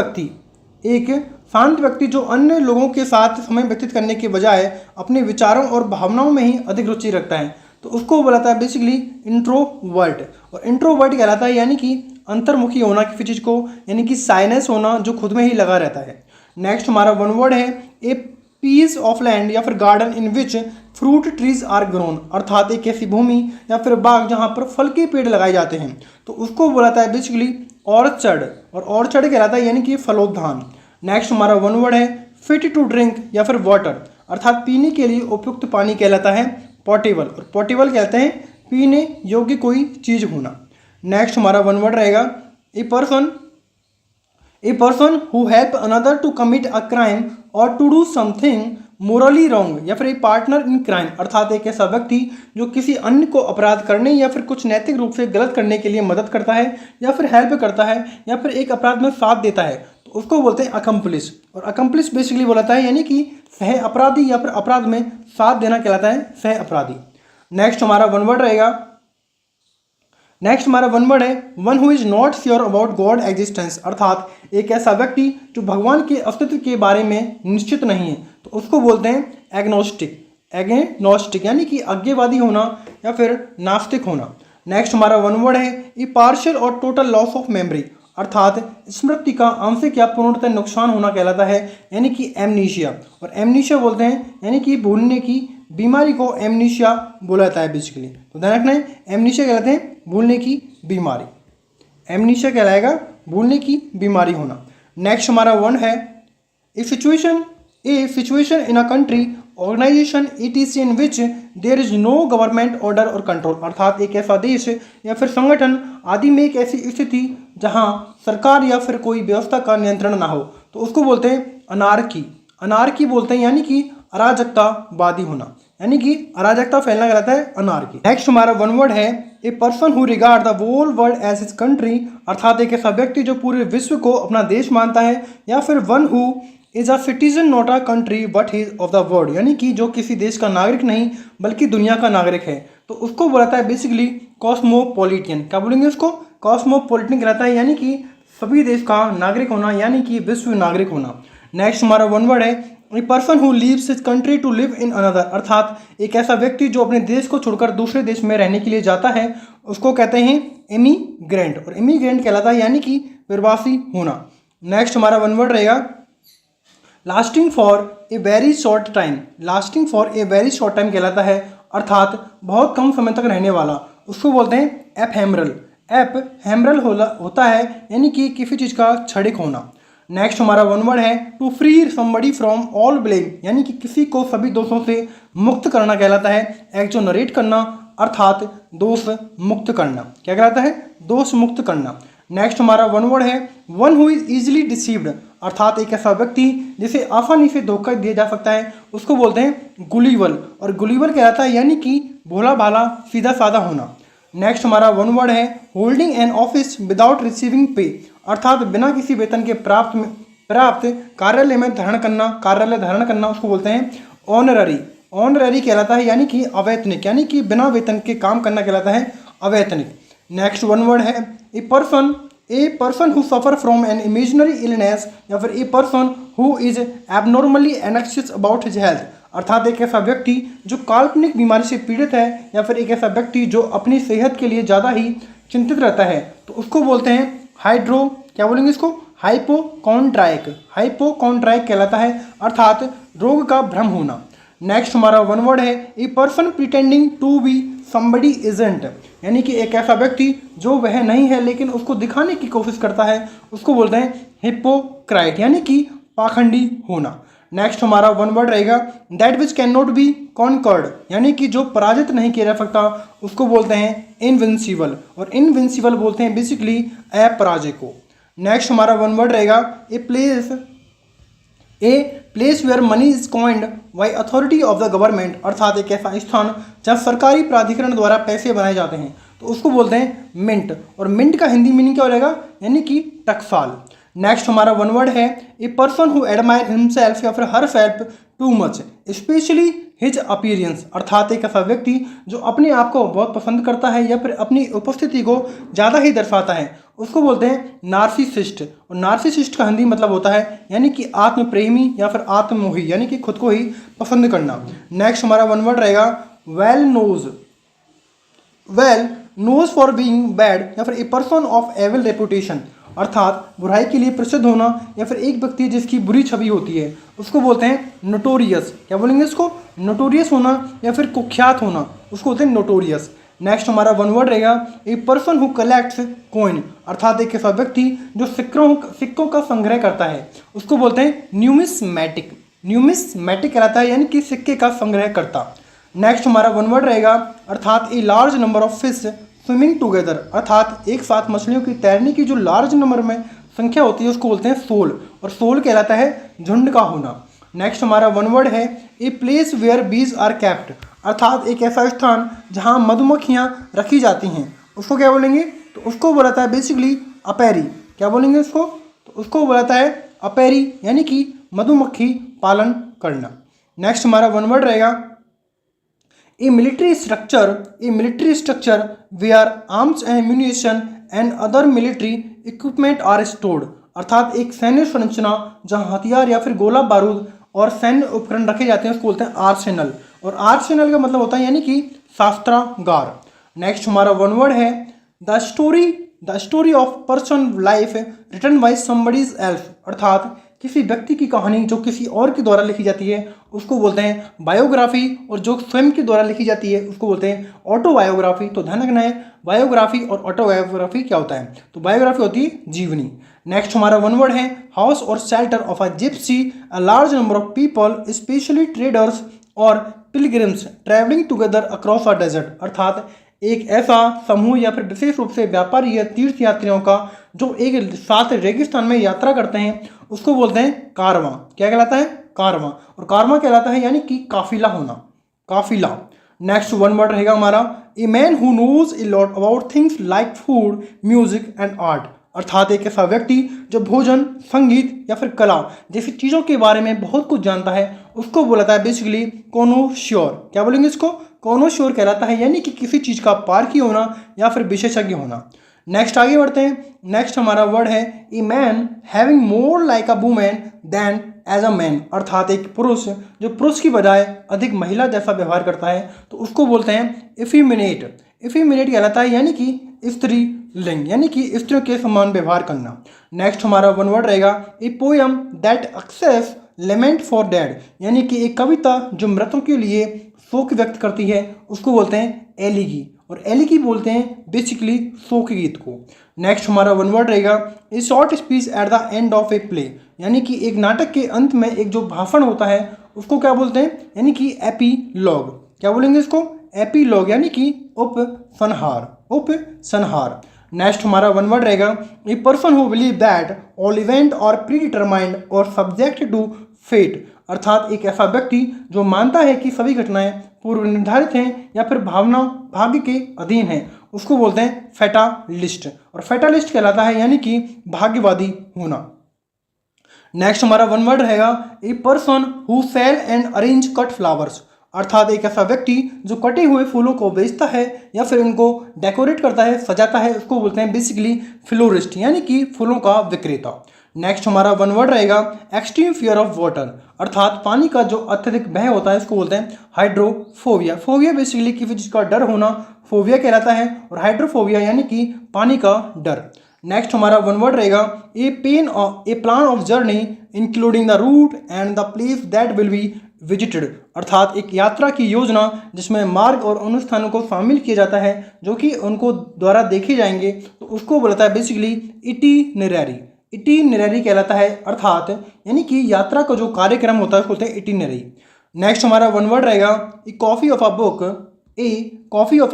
व्यक्ति जो अन्य लोगों के साथ समय व्यतीत करने के बजाय अपने विचारों और भावनाओं में ही अधिक रुचि रखता है तो उसको बोलाता है बेसिकली इंट्रोवर्ट। और इंट्रोवर्ट कहलाता है यानी कि अंतर्मुखी होना किसी चीज़ को, यानी कि साइनेस होना जो खुद में ही लगा रहता है। नेक्स्ट हमारा वन वर्ड है ए पीस ऑफ लैंड या फिर garden in which fruit trees are grown, अर्थात एक ऐसी भूमि या फिर बाग जहाँ पर फल के पेड़ लगाए जाते हैं तो उसको बोलाता है बेसिकली ऑर्चर्ड। और ऑर्चर्ड कहलाता है यानी कि फलोद्यान। नेक्स्ट हमारा वन वर्ड है फिट टू ड्रिंक या फिर वाटर, अर्थात पीने के लिए उपयुक्त पानी कहलाता है पोर्टेबल। और पोर्टेबल कहते हैं पीने योग्य कोई चीज़ होना। नेक्स्ट हमारा वन वर्ड रहेगा a person who help another to commit a crime or to do something morally wrong, या फिर ए पार्टनर इन क्राइम, अर्थात एक ऐसा व्यक्ति जो किसी अन्य को अपराध करने या फिर कुछ नैतिक रूप से गलत करने के लिए मदद करता है या फिर हेल्प करता है या फिर एक अपराध में साथ देता है तो उसको बोलते हैं अकम्प्लिस। और अकम्प्लिस बेसिकली बोलाता है यानी कि सह अपराधी या फिर अपराध में साथ देना कहलाता है सह अपराधी। नेक्स्ट हमारा वन वर्ड है one who is not sure about God existence, अर्थात एक ऐसा व्यक्ति जो भगवान के अस्तित्व के बारे में निश्चित नहीं है तो उसको बोलते हैं एग्नोस्टिक यानी कि अज्ञेयवादी होना या फिर नास्तिक होना। नेक्स्ट हमारा वन वर्ड है ए पार्शियल और टोटल लॉस ऑफ मेमोरी, अर्थात स्मृति का आंशिक या पूर्णतः नुकसान होना कहलाता है यानी कि एमनीशिया। और एमनीशिया बोलते हैं यानी कि भूलने की बीमारी को एमनीशिया बोला जाता है बेसिकली। तो ध्यान रखना है एमनीशिया कहलाते हैं भूलने की बीमारी, एमनीशिया कहलाएगा भूलने की बीमारी होना। नेक्स्ट हमारा वन है a situation in a country organization etc in which there is no government order or control, अर्थात एक ऐसा देश या फिर संगठन आदि में एक ऐसी स्थिति जहां सरकार या फिर कोई व्यवस्था का नियंत्रण ना हो, तो उसको बोलते हैं अनार्की। अनार्की बोलते हैं यानी कि अराजकतावादी होना, यानी कि अराजकता फैलना कहलाता है अनार्की। नेक्स्ट हमारा वन वर्ड है a person who regard the whole world as his country, अर्थात एक ऐसा व्यक्ति जो पूरे विश्व को अपना देश मानता है, या फिर one who is a citizen not a country but he of the world, यानी कि जो किसी देश का नागरिक नहीं बल्कि दुनिया का नागरिक है, तो उसको बोलता है बेसिकली कॉस्मोपॉलिटियन। क्या बोलेंगे उसको? कॉस्मोपॉलिटियन कहलाता है, यानी कि सभी देश का नागरिक होना, यानी कि विश्व नागरिक होना। नेक्स्ट हमारा वन वर्ड है a person who leaves his country to live in another, अर्थात एक ऐसा व्यक्ति जो अपने देश को छोड़कर दूसरे देश में रहने के लिए जाता है, उसको कहते हैं इमीग्रेंट, और इमीग्रेंट कहलाता है यानी कि प्रवासी होना। नेक्स्ट हमारा वन वर्ड रहेगा lasting for a very short time. Lasting for a very short time कहलाता है, अर्थात बहुत कम समय तक रहने वाला, उसको बोलते हैं एफहेमरल। एफहेमरल होता है यानी कि किसी चीज़ का क्षणिक होना। नेक्स्ट हमारा वन वर्ड है to free somebody from all blame, यानी कि किसी को सभी दोषों से मुक्त करना कहलाता है। एक्सोनरेट करना अर्थात दोष मुक्त करना। क्या कहलाता है? दोष मुक्त करना। नेक्स्ट हमारा वन वर्ड है one who is easily deceived, अर्थात एक ऐसा व्यक्ति जिसे आसानी से धोखा दिया जा सकता है, उसको बोलते हैं गुलीवल, और गुलीवल कहलाता है यानी कि भोला भाला सीधा साधा होना। नेक्स्ट हमारा वन वर्ड है holding an office without receiving पे, अर्थात बिना किसी वेतन के प्राप्त कार्यालय में धारण करना, उसको बोलते हैं ऑनररी। ऑनररी कहलाता है यानी कि अवैतनिक, यानी कि बिना वेतन के काम करना कहलाता है अवैतनिक। नेक्स्ट वन वर्ड है a person who suffer from an imaginary illness, या फिर a person who is abnormally anxious about his health, अर्थात एक ऐसा व्यक्ति जो काल्पनिक बीमारी से पीड़ित है, या फिर एक ऐसा व्यक्ति जो अपनी सेहत के लिए ज़्यादा ही चिंतित रहता है, तो उसको बोलते हैं क्या बोलेंगे इसको? हाइपोकॉन्ड्राइक। हाइपोकॉन्ड्राइक कहलाता है, अर्थात रोग का भ्रम होना। नेक्स्ट हमारा वन वर्ड है a person pretending to be somebody isn't, यानी कि एक ऐसा व्यक्ति जो वह नहीं है लेकिन उसको दिखाने की कोशिश करता है, उसको बोलते हैं हिपोक्राइट, यानी कि पाखंडी होना। नेक्स्ट हमारा वन वर्ड रहेगा that which can not be conquered, यानी कि जो पराजित नहीं किया जा सकता, उसको बोलते हैं इनविंसिबल, और इनविंसिबल बोलते हैं बेसिकली अपराजय को। नेक्स्ट हमारा वन वर्ड रहेगा a place where money is coined by authority of the government, अर्थात एक ऐसा स्थान जहाँ सरकारी प्राधिकरण द्वारा पैसे बनाए जाते हैं, तो उसको बोलते हैं मिंट, और मिंट का हिंदी मीनिंग क्या हो रहेगा? यानी कि टकसाल। नेक्स्ट हमारा वन वर्ड है a person who admire himself या फिर her self too much specially his appearance, अर्थात एक ऐसा व्यक्ति जो अपने आप को बहुत पसंद करता है या फिर अपनी उपस्थिति को ज़्यादा ही दर्शाता है, उसको बोलते हैं नार्सिसिस्ट, और नार्सिसिस्ट का हिंदी मतलब होता है यानी कि आत्मप्रेमी या फिर आत्ममोही, यानी कि खुद को ही पसंद करना। नेक्स्ट हमारा वन वर्ड रहेगा well knows for being bad, या फिर a person of evil reputation, अर्थात बुराई के लिए प्रसिद्ध होना, या फिर एक व्यक्ति जिसकी बुरी छवि होती है, उसको बोलते हैं नोटोरियस। क्या बोलेंगे इसको? नोटोरियस होना या फिर कुख्यात होना, उसको बोलते हैं नोटोरियस। नेक्स्ट हमारा वन वर्ड रहेगा a person who collects coin, अर्थात एक ऐसा व्यक्ति जो सिक्कों का संग्रह करता है, उसको बोलते हैं न्यूमिस्मैटिक। न्यूमिस्मैटिक कहलाता है यानी कि सिक्के का संग्रह करता। नेक्स्ट हमारा वन वर्ड रहेगा अर्थात a large number of fish swimming together, अर्थात एक साथ मछलियों की तैरने की जो लार्ज नंबर में संख्या होती है उसको बोलते हैं सोल, और सोल कहलाता है झुंड का होना। नेक्स्ट हमारा वन वर्ड है a place where bees are kept, अर्थात एक ऐसा स्थान जहां मधुमक्खियां रखी जाती हैं, उसको क्या बोलेंगे? तो उसको बोलाता है बेसिकली अपेरी। क्या बोलेंगे उसको? तो उसको बोलाता है अपेरी, यानी कि मधुमक्खी पालन करना। नेक्स्ट हमारा वन वर्ड रहेगा a military structure where arms and ammunition and other military equipment are stored, अर्थात एक सैन्य संरचना जहां हथियार या फिर गोला बारूद और सैन्य उपकरण रखे जाते हैं, उसको बोलते हैं आर्सेनल, और आर्सेनल का मतलब होता है यानी कि शास्त्रागार। नेक्स्ट हमारा वन वर्ड है the story of person life written by somebody's else, अर्थात किसी व्यक्ति की कहानी जो किसी और के द्वारा लिखी जाती है उसको बोलते हैं बायोग्राफी, और जो स्वयं के द्वारा लिखी जाती है उसको बोलते हैं ऑटोबायोग्राफी। तो ध्यान रखना है बायोग्राफी और ऑटोबायोग्राफी क्या होता है, तो बायोग्राफी होती है जीवनी। नेक्स्ट हमारा वन वर्ड है house or shelter of a gypsy, a large number of people especially traders or pilgrims travelling together across a desert, अर्थात एक ऐसा समूह या फिर विशेष रूप से व्यापारी या तीर्थ यात्रियों का जो एक साथ रेगिस्तान में यात्रा करते हैं उसको बोलते हैं कारवां। क्या कहलाता है? कारवां। और कारवां कहलाता है यानी कि काफिला होना, काफिला। नेक्स्ट वन वर्ड रहेगा हमारा a man who knows a lot about things like food, music and art, अर्थात एक ऐसा व्यक्ति जो भोजन, संगीत या फिर कला जैसी चीज़ों के बारे में बहुत कुछ जानता है उसको बोलता है बेसिकली कॉनोश्योर। क्या बोलेंगे इसको? कॉनोश्योर कहलाता है यानी कि किसी चीज़ का पारखी होना या फिर विशेषज्ञ होना। नेक्स्ट आगे बढ़ते हैं। नेक्स्ट हमारा वर्ड है a man having more like a women than as a man, अर्थात एक पुरुष जो पुरुष की बजाय अधिक महिला जैसा व्यवहार करता है तो उसको बोलते हैं इफिमिनेट। इफिमिनेट कहलाता है यानी कि स्त्री लिंग, यानी कि स्त्रियों के समान व्यवहार करना। नेक्स्ट हमारा वन वर्ड रहेगा ए पोयम दैट एक्सेस लेमेंट फॉर डेड, यानी कि एक कविता जो मृतकों के लिए शोक व्यक्त करती है उसको बोलते हैं एलिगी, और एलिगी बोलते हैं बेसिकली शोक गीत को। नेक्स्ट हमारा वन वर्ड रहेगा ए short speech at the end of a play, यानी कि एक नाटक के अंत में एक जो भाषण होता है उसको क्या बोलते हैं? यानी कि एपीलॉग। क्या बोलेंगे इसको? एपीलॉग, यानी कि उपसंहार, उपसंहार। नेक्स्ट हमारा वन वर्ड रहेगा a person who believe that all event और प्री डिटरमाइंड और सब्जेक्ट टू फेट, अर्थात एक ऐसा व्यक्ति जो मानता है कि सभी घटनाएं पूर्व निर्धारित हैं या फिर भावना भाग्य के अधीन हैं उसको बोलते हैं फैटालिस्ट, और फैटालिस्ट कहलाता है यानी कि भाग्यवादी होना। नेक्स्ट हमारा वन वर्ड रहेगा a person who sell and arrange cut flowers, अर्थात एक ऐसा व्यक्ति जो कटे हुए फूलों को बेचता है या फिर उनको डेकोरेट करता है, सजाता है, उसको बोलते हैं बेसिकली फ्लोरिस्ट, यानी कि फूलों का विक्रेता। नेक्स्ट हमारा वन वर्ड रहेगा एक्सट्रीम फियर ऑफ वाटर, अर्थात पानी का जो अत्यधिक भय होता है इसको बोलते हैं हाइड्रोफोबिया। फोबिया बेसिकली किसी चीज़ का डर होना फोबिया कहलाता है, और हाइड्रोफोबिया यानी कि पानी का डर। नेक्स्ट हमारा वन वर्ड रहेगा a plan of journey including the route and the place that will be visited, अर्थात एक यात्रा की योजना जिसमें मार्ग और उन स्थानों को शामिल किया जाता है जो कि उनको द्वारा देखे जाएंगे तो उसको बोलता है बेसिकली इटिनरी। इटिनरी कहलाता है, अर्थात यानी कि यात्रा का जो कार्यक्रम होता है उसको बोलते हैं इटिनरी। नेक्स्ट हमारा वन वर्ड रहेगा a copy of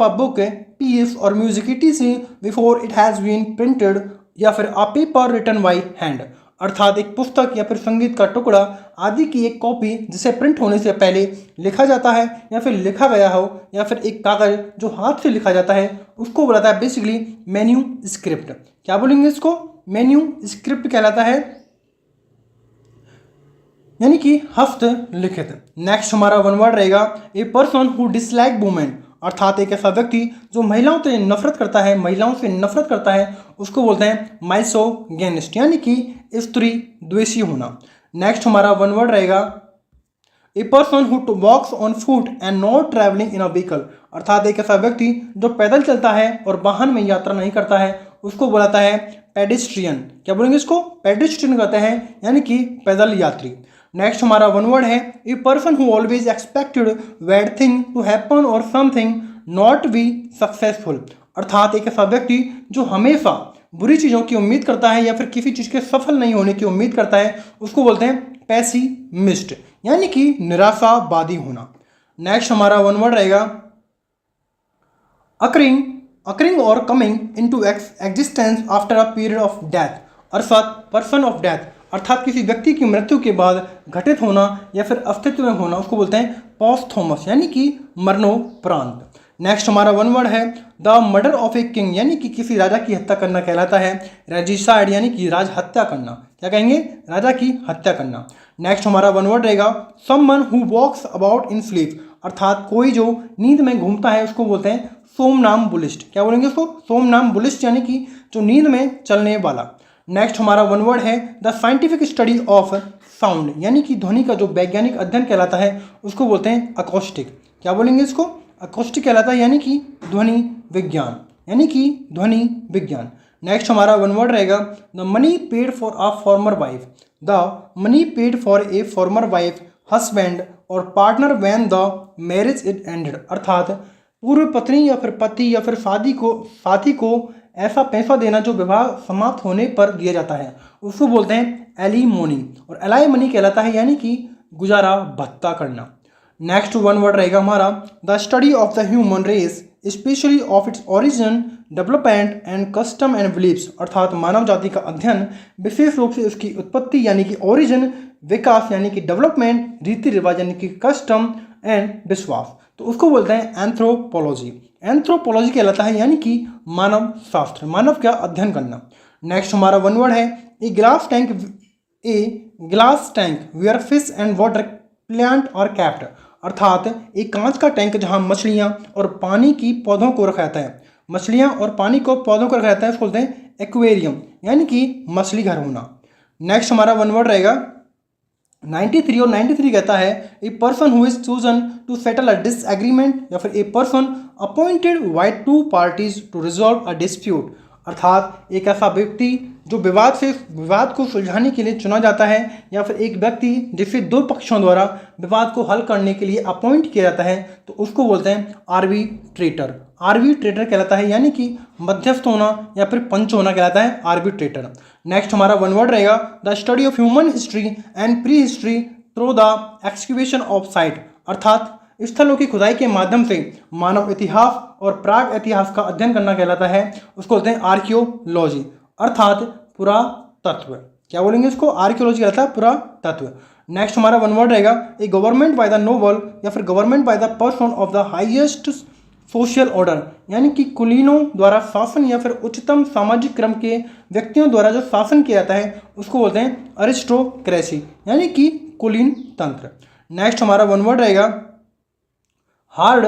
a book piece or music ETC before it has been printed, या फिर a paper written by hand, अर्थात एक पुस्तक या फिर संगीत का टुकड़ा आदि की एक कॉपी जिसे प्रिंट होने से पहले लिखा जाता है या फिर लिखा गया हो, या फिर एक कागज जो हाथ से लिखा जाता है उसको बोलता है बेसिकली मेन्यू स्क्रिप्ट। क्या बोलेंगे इसको? मेन्यू स्क्रिप्ट कहलाता है, यानी कि हस्तलिखित। नेक्स्ट हमारा वन वर्ड रहेगा a person who dislike women, अर्थात एक ऐसा व्यक्ति जो महिलाओं से नफरत करता है उसको बोलते हैं माइसोगेनिस्ट, यानी कि स्त्री द्वेषी होना। नेक्स्ट हमारा वन वर्ड रहेगा a person who walks on foot and not travelling in a vehicle, अर्थात एक ऐसा व्यक्ति जो पैदल चलता है और वाहन में यात्रा नहीं करता है उसको बोलाता है पेडिस्ट्रियन। क्या बोलेंगे इसको? पेडिस्ट्रियन कहते हैं, यानी कि पैदल यात्री। नेक्स्ट हमारा वन वर्ड है a person who always expected bad thing to happen और समथिंग नॉट बी सक्सेसफुल, अर्थात एक ऐसा व्यक्ति जो हमेशा बुरी चीज़ों की उम्मीद करता है या फिर किसी चीज़ के सफल नहीं होने की उम्मीद करता है उसको बोलते हैं पेसिमिस्ट, यानी कि निराशावादी होना। नेक्स्ट हमारा वन वर्ड रहेगा अकरिंग और coming into existence after a period of death, अर्थात पर्सन ऑफ डेथ, अर्थात किसी व्यक्ति की मृत्यु के बाद घटित होना या फिर अस्तित्व में होना उसको बोलते हैं पोस्थोमस, यानी कि मरणोपरांत। नेक्स्ट हमारा वन वर्ड है the murder of a king, यानी कि किसी राजा की हत्या करना कहलाता है रेजिसाइड, यानी कि राज हत्या करना। क्या कहेंगे? राजा की हत्या करना। नेक्स्ट हमारा वन वर्ड रहेगा someone who walks about in sleep, अर्थात कोई जो नींद में घूमता है उसको बोलते हैं सोमनाम्बुलिस्ट। क्या बोलेंगे उसको? सोमनाम्बुलिस्ट, यानी कि जो नींद में चलने वाला। नेक्स्ट हमारा वन वर्ड है the scientific study of sound, यानी कि ध्वनि का जो वैज्ञानिक अध्ययन कहलाता है उसको बोलते हैं अकॉस्टिक। क्या बोलेंगे इसको? अकॉस्टिक कहलाता है, यानी कि ध्वनि विज्ञान, यानी कि ध्वनि विज्ञान। नेक्स्ट हमारा वन वर्ड रहेगा the money paid for a former wife, the money paid for a former wife husband or partner when the marriage is ended, अर्थात पूर्व पत्नी या फिर पति या फिर साथी को ऐसा पैसा देना जो विवाह समाप्त होने पर दिया जाता है उसको बोलते हैं एलिमोनी, और एलाइमनी कहलाता है, यानी कि गुजारा भत्ता करना। नेक्स्ट वन वर्ड रहेगा हमारा the study of the human race specially of its origin development and custom and beliefs, अर्थात मानव जाति का अध्ययन विशेष रूप से उसकी उत्पत्ति यानी कि ओरिजिन, विकास यानी कि डेवलपमेंट, रीति रिवाज यानी कि कस्टम एंड विश्वास, तो उसको बोलते हैं एंथ्रोपोलॉजी। एंथ्रोपोलॉजी कहलाता है यानी कि मानव शास्त्र, मानव का अध्ययन करना। नेक्स्ट हमारा वन वर्ड है a glass tank where fish and water plant और कैप्ट, अर्थात एक कांच का टैंक जहां मछलियां और पानी की पौधों को रखा जाता है, मछलियां और पानी को पौधों को रखा जाता है, उसको बोलते हैं एक्वेरियम यानी कि मछली घर होना। नेक्स्ट हमारा वन वर्ड रहेगा 93 और 93 कहता है a person who is chosen to settle a disagreement या फिर a person appointed by two parties to resolve a dispute, अर्थात एक ऐसा व्यक्ति जो विवाद को सुलझाने के लिए चुना जाता है या फिर एक व्यक्ति जिसे दो पक्षों द्वारा विवाद को हल करने के लिए अपॉइंट किया जाता है, तो उसको बोलते हैं आर्बिट्रेटर। आर्बिट्रेटर कहलाता है यानी कि मध्यस्थ होना या फिर पंच होना कहलाता है आर्बिट्रेटर। नेक्स्ट हमारा वन वर्ड रहेगा the study of human history and prehistory through the excavation of site, अर्थात स्थलों की खुदाई के माध्यम से मानव इतिहास और प्राग इतिहास का अध्ययन करना कहलाता है, उसको बोलते हैं आर्कियोलॉजी, अर्थात पुरातत्व। क्या बोलेंगे इसको? आर्कियोलॉजी कहलाता है पुरातत्व। नेक्स्ट हमारा वन वर्ड रहेगा ए गवर्नमेंट बाय द नोबल या फिर government by the person of the highest social order, यानी कि कुलीनों द्वारा शासन या फिर उच्चतम सामाजिक क्रम के व्यक्तियों द्वारा जो शासन किया जाता है उसको बोलते हैं अरिस्टोक्रेसी यानी कि कुलीन तंत्र। नेक्स्ट हमारा वन वर्ड रहेगा हार्ड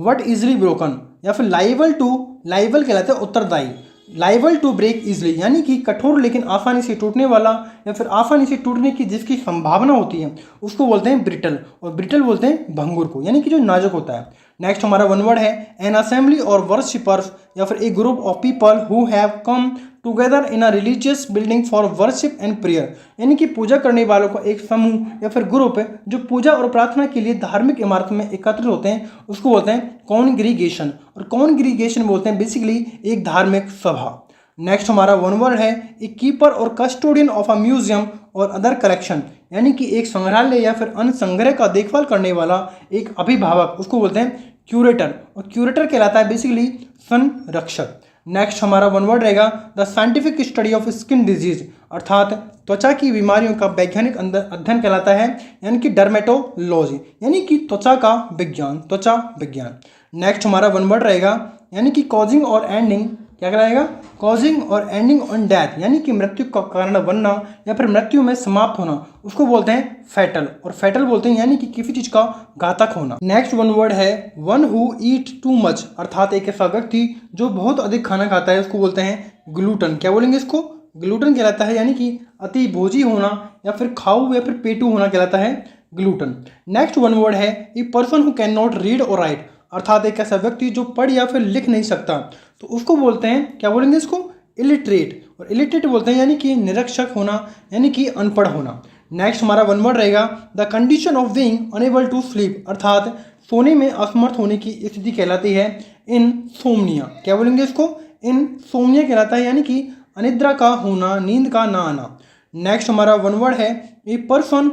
वट इजली ब्रोकन या फिर लाइबल कहलाता है उत्तरदायी, लाइबल टू ब्रेक इजली यानी कि कठोर लेकिन आसानी से टूटने वाला या फिर आसानी से टूटने की जिसकी संभावना होती है उसको बोलते हैं ब्रिटल, और ब्रिटल बोलते हैं भंगुर को यानी कि जो नाजुक होता है। नेक्स्ट हमारा वन वर्ड है एन असेंबली और वर्शिपर्स या फिर a group of people who have come together in a religious building for worship and prayer, यानी कि पूजा करने वालों का एक समूह या फिर ग्रुप है जो पूजा और प्रार्थना के लिए धार्मिक इमारत में एकत्रित होते हैं, उसको बोलते हैं कॉन्ग्रीगेशन, और कॉन्ग्रीगेशन बोलते हैं बेसिकली एक धार्मिक सभा। नेक्स्ट हमारा वन वर्ड है ए कीपर और कस्टोडियन ऑफ अ म्यूजियम और अदर कलेक्शन, यानी कि एक संग्रहालय या फिर अन्य संग्रह का देखभाल करने वाला एक अभिभावक, उसको बोलते हैं क्यूरेटर, और क्यूरेटर कहलाता है बेसिकली संरक्षक। नेक्स्ट हमारा वन वर्ड रहेगा the scientific study of skin disease, अर्थात त्वचा की बीमारियों का वैज्ञानिक अध्ययन कहलाता है, यानी कि डर्मेटोलॉजी यानी कि त्वचा का विज्ञान, त्वचा विज्ञान। नेक्स्ट हमारा वन वर्ड रहेगा यानी कि कॉजिंग और एंडिंग, क्या कहलाएगा? कॉजिंग और एंडिंग ऑन डेथ, यानी कि मृत्यु का कारण बनना या फिर मृत्यु में समाप्त होना, उसको बोलते हैं फैटल, और फैटल बोलते हैं यानी कि किसी चीज का घातक होना। नेक्स्ट वन वर्ड है one who eat too much, अर्थात एक ऐसा व्यक्ति जो बहुत अधिक खाना खाता है उसको बोलते हैं ग्लूटन। क्या बोलेंगे इसको? ग्लूटन कहलाता है, यानी कि अति भोजी होना या फिर खाऊ या फिर पेटू होना कहलाता है ग्लूटन। नेक्स्ट वन वर्ड है a person who can not read और राइट, अर्थात एक ऐसा व्यक्ति जो पढ़ या फिर लिख नहीं सकता, तो उसको बोलते हैं, क्या बोलेंगे इसको? इलिटरेट, और इलिटरेट बोलते हैं यानी कि निरक्षर होना यानी कि अनपढ़ होना। नेक्स्ट हमारा वन वर्ड रहेगा the condition of being unable to sleep, अर्थात सोने में असमर्थ होने की स्थिति कहलाती है इनसोम्निया। क्या बोलेंगे इसको? इनसोम्निया कहलाता है, यानी कि अनिद्रा का होना, नींद का ना आना। नेक्स्ट हमारा वन वर्ड है a person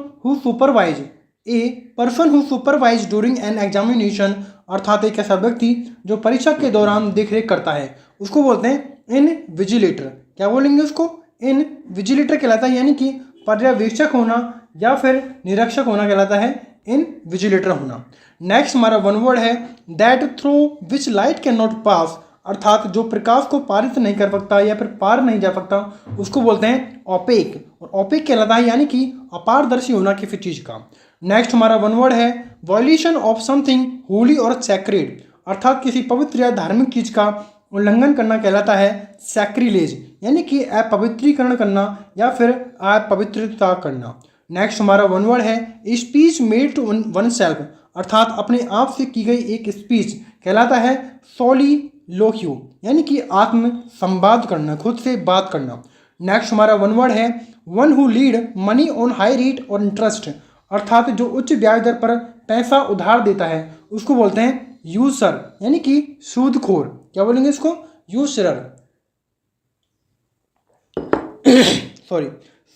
who supervise during an examination, अर्थात एक ऐसा व्यक्ति जो परीक्षा के दौरान देखरेख करता है, उसको बोलते हैं इनविजिलेटर। क्या बोलेंगे उसको? इनविजिलेटर कहलाता है, यानी कि पर्यवेक्षक होना या फिर निरीक्षक होना कहलाता है इनविजिलेटर होना। नेक्स्ट हमारा वन वर्ड है that through which light can not pass, अर्थात जो प्रकाश को पारित नहीं कर सकता या फिर पार नहीं जा सकता, उसको बोलते हैं ओपेक, और ओपेक कहलाता है यानी कि अपारदर्शी होना किसी चीज का। नेक्स्ट हमारा वन वर्ड है वॉल्यूशन ऑफ समथिंग होली और सैक्रेड, अर्थात किसी पवित्र या धार्मिक चीज का उल्लंघन करना कहलाता है सैक्रिलेज, यानी कि अपवित्रीकरण करना या फिर अपवित्रता करना। नेक्स्ट हमारा वन वर्ड है speech made to oneself, अर्थात अपने आप से की गई एक स्पीच कहलाता है सोलिलोक्यू, यानी कि आत्म संवाद करना, खुद से बात करना। नेक्स्ट हमारा वन वर्ड है one who lead money on high rate और इंटरेस्ट, अर्थात जो उच्च ब्याज दर पर पैसा उधार देता है उसको बोलते हैं यूसर, यानी कि सूदखोर। क्या बोलेंगे इसको? यूसरर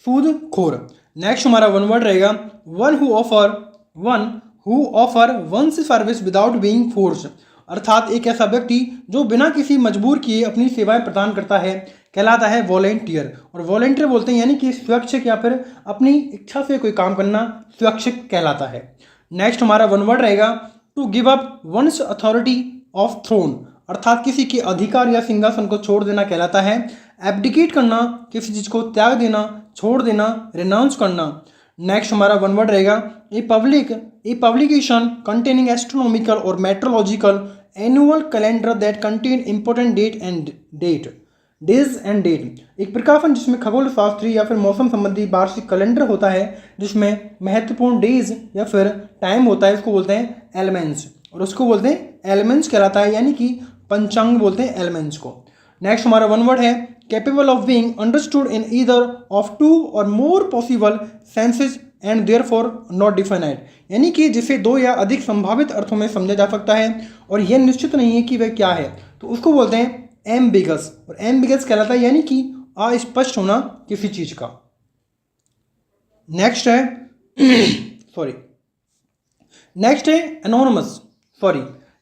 सूदखोर। नेक्स्ट हमारा वन वर्ड रहेगा one who offer one's service without being force, अर्थात एक ऐसा व्यक्ति जो बिना किसी मजबूर किए अपनी सेवाएं प्रदान करता है कहलाता है वॉलेंटियर। और वॉलेंटियर बोलते हैं यानी कि स्वैच्छिक या फिर अपनी इच्छा से कोई काम करना स्वैच्छिक कहलाता है। नेक्स्ट हमारा वन वर्ड रहेगा to give up one's authority of throne, अर्थात किसी के अधिकार या सिंहासन को छोड़ देना कहलाता है एब्डिकेट करना, किसी चीज को त्याग देना, छोड़ देना, रिनाउंस करना। नेक्स्ट हमारा वन वर्ड रहेगा ए पब्लिकेशन कंटेनिंग एस्ट्रोनॉमिकल और meteorological annual calendar that contain important days and date, एक प्रकाशन जिसमें खगोल शास्त्री या फिर मौसम संबंधी वार्षिक कैलेंडर होता है जिसमें महत्वपूर्ण डेज या फिर टाइम होता है, उसको बोलते हैं एलिमेंट्स, और उसको बोलते हैं एलिमेंट्स कहलाता है, यानी कि पंचांग बोलते हैं एलिमेंट्स को। नेक्स्ट हमारा वन वर्ड है capable of being understood in either of two or more possible senses and therefore not definite, यानी कि जिसे दो या अधिक संभावित अर्थों में समझा जा सकता है और यह निश्चित नहीं है कि वह क्या है, तो उसको बोलते हैं एम्बिगस, और एम्बिगस कहलाता है यानी कि अस्पष्ट होना किसी चीज का। नेक्स्ट है नेक्स्ट है एनोनिमस,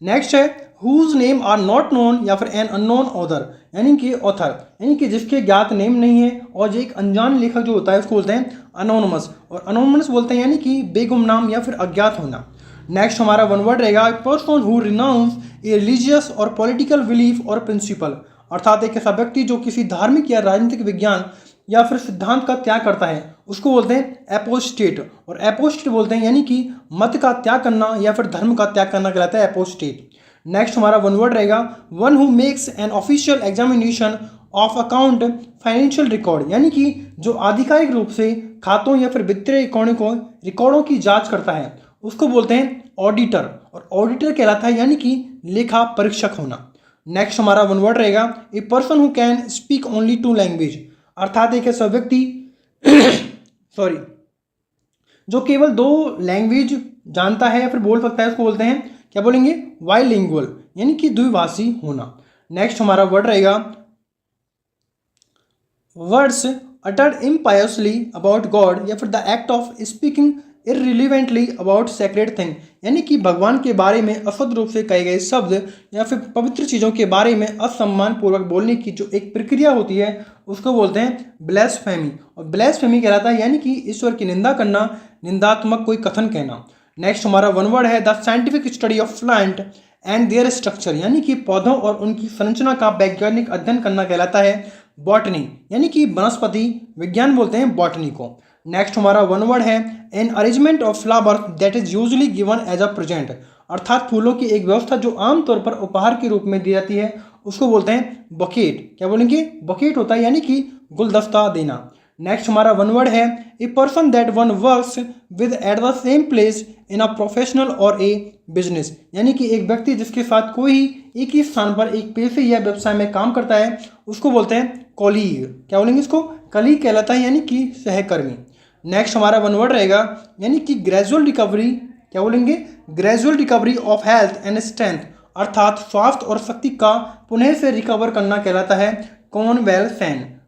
नेक्स्ट है whose name are not known या फिर एन अननोन ऑथर, यानी कि ऑथर, यानी कि जिसके ज्ञात नेम नहीं है और जो एक अनजान लेखक जो होता है उसको बोलते हैं अनोनिमस, और अनोनिमस बोलते हैं यानी कि बेगुमनाम या फिर अज्ञात होना। नेक्स्ट हमारा वन वर्ड रहेगा person who renounce a religious और पॉलिटिकल बिलीफ और प्रिंसिपल, अर्थात एक ऐसा व्यक्ति जो किसी धार्मिक या राजनीतिक विज्ञान या फिर सिद्धांत का त्याग करता है उसको बोलते हैं एपोस्टेट, और एपोस्टेट बोलते हैं यानी कि मत का त्याग करना या फिर धर्म का त्याग करना कहलाता है एपोस्टेट। नेक्स्ट हमारा वन वर्ड रहेगा one who makes an official examination of account financial record, यानी कि जो आधिकारिक रूप से खातों या फिर वित्तीय रिकॉर्डों की जांच करता है उसको बोलते हैं ऑडिटर, और ऑडिटर कहलाता है यानी कि लेखा परीक्षक होना। नेक्स्ट हमारा वन वर्ड रहेगा a person who can speak only two language, अर्थात एक ऐसा व्यक्ति जो केवल दो लैंग्वेज जानता है या फिर बोल सकता है, उसको बोलते हैं क्या बोलेंगे बाइलिंगुअल, यानी कि द्विभाषी होना। नेक्स्ट हमारा वर्ड रहेगा words uttered impiously about God या फिर the act of speaking irrelevantly about sacred thing, यानी कि भगवान के बारे में असद रूप से कहे गए शब्द या फिर पवित्र चीज़ों के बारे में असम्मान पूर्वक बोलने की जो एक प्रक्रिया होती है उसको बोलते हैं ब्लेस्फेमी, और ब्लेस्फेमी कहलाता है यानी कि ईश्वर की निंदा करना, निंदात्मक कोई कथन कहना। नेक्स्ट हमारा वन वर्ड है the scientific study of plant and there structure, यानी कि पौधों और उनकी संरचना का वैज्ञानिक अध्ययन करना कहलाता है बॉटनी, यानी कि वनस्पति विज्ञान बोलते हैं बॉटनी को। नेक्स्ट हमारा वन वर्ड है an arrangement of flower that is usually given as a present, अर्थात फूलों की एक व्यवस्था जो आमतौर पर उपहार के रूप में दी जाती है उसको बोलते हैं बकेट, क्या बोलेंगे बकेट होता है यानी कि गुलदस्ता देना। नेक्स्ट हमारा वन वर्ड है a person that one works with at the same place in a professional और ए बिजनेस, यानी कि एक व्यक्ति जिसके साथ कोई एक ही स्थान पर एक पेशे या व्यवसाय में काम करता है उसको बोलते हैं कॉलीग, क्या बोलेंगे इसको कलीग कहलाता है यानी कि सहकर्मी। नेक्स्ट हमारा वन वर्ड रहेगा यानी कि ग्रेजुअल रिकवरी, क्या बोलेंगे gradual recovery of health and strength, अर्थात स्वास्थ्य और शक्ति का पुनः से रिकवर करना कहलाता है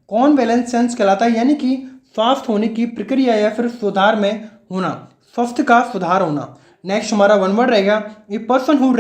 कॉन्वेलेसेंस कहलाता है, यानी कि स्वास्थ्य होने की प्रक्रिया या फिर सुधार में होना, स्वास्थ्य का सुधार होना। नेक्स्ट हमारा वन वर्ड रहेगा a person who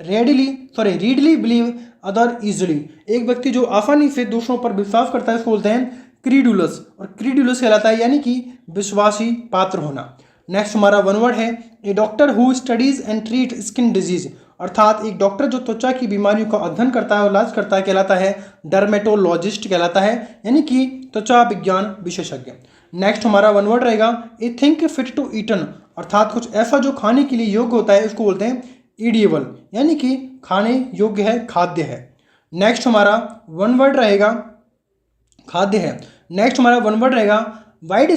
readily believe other easily, एक व्यक्ति जो आसानी से दूसरों पर विश्वास करता है उसको बोलते हैं क्रीडुलस, और क्रीडुलस कहलाता है यानी कि विश्वासी पात्र होना। नेक्स्ट हमारा वन वर्ड है a doctor who studies and treat skin disease, अर्थात एक डॉक्टर जो त्वचा की बीमारियों का अध्ययन करता है और इलाज करता है कहलाता है डर्मेटोलॉजिस्ट कहलाता है, यानी कि त्वचा विज्ञान विशेषज्ञ। नेक्स्ट हमारा वन वर्ड रहेगा ए थिंक फिट टू ईटन, अर्थात कुछ ऐसा जो खाने के लिए योग्य होता है उसको बोलते हैं ईडिएबल, यानी कि खाने योग्य है, खाद्य है। नेक्स्ट हमारा वन वर्ड रहेगा खाद्य है। नेक्स्ट हमारा वन वर्ड रहेगा wide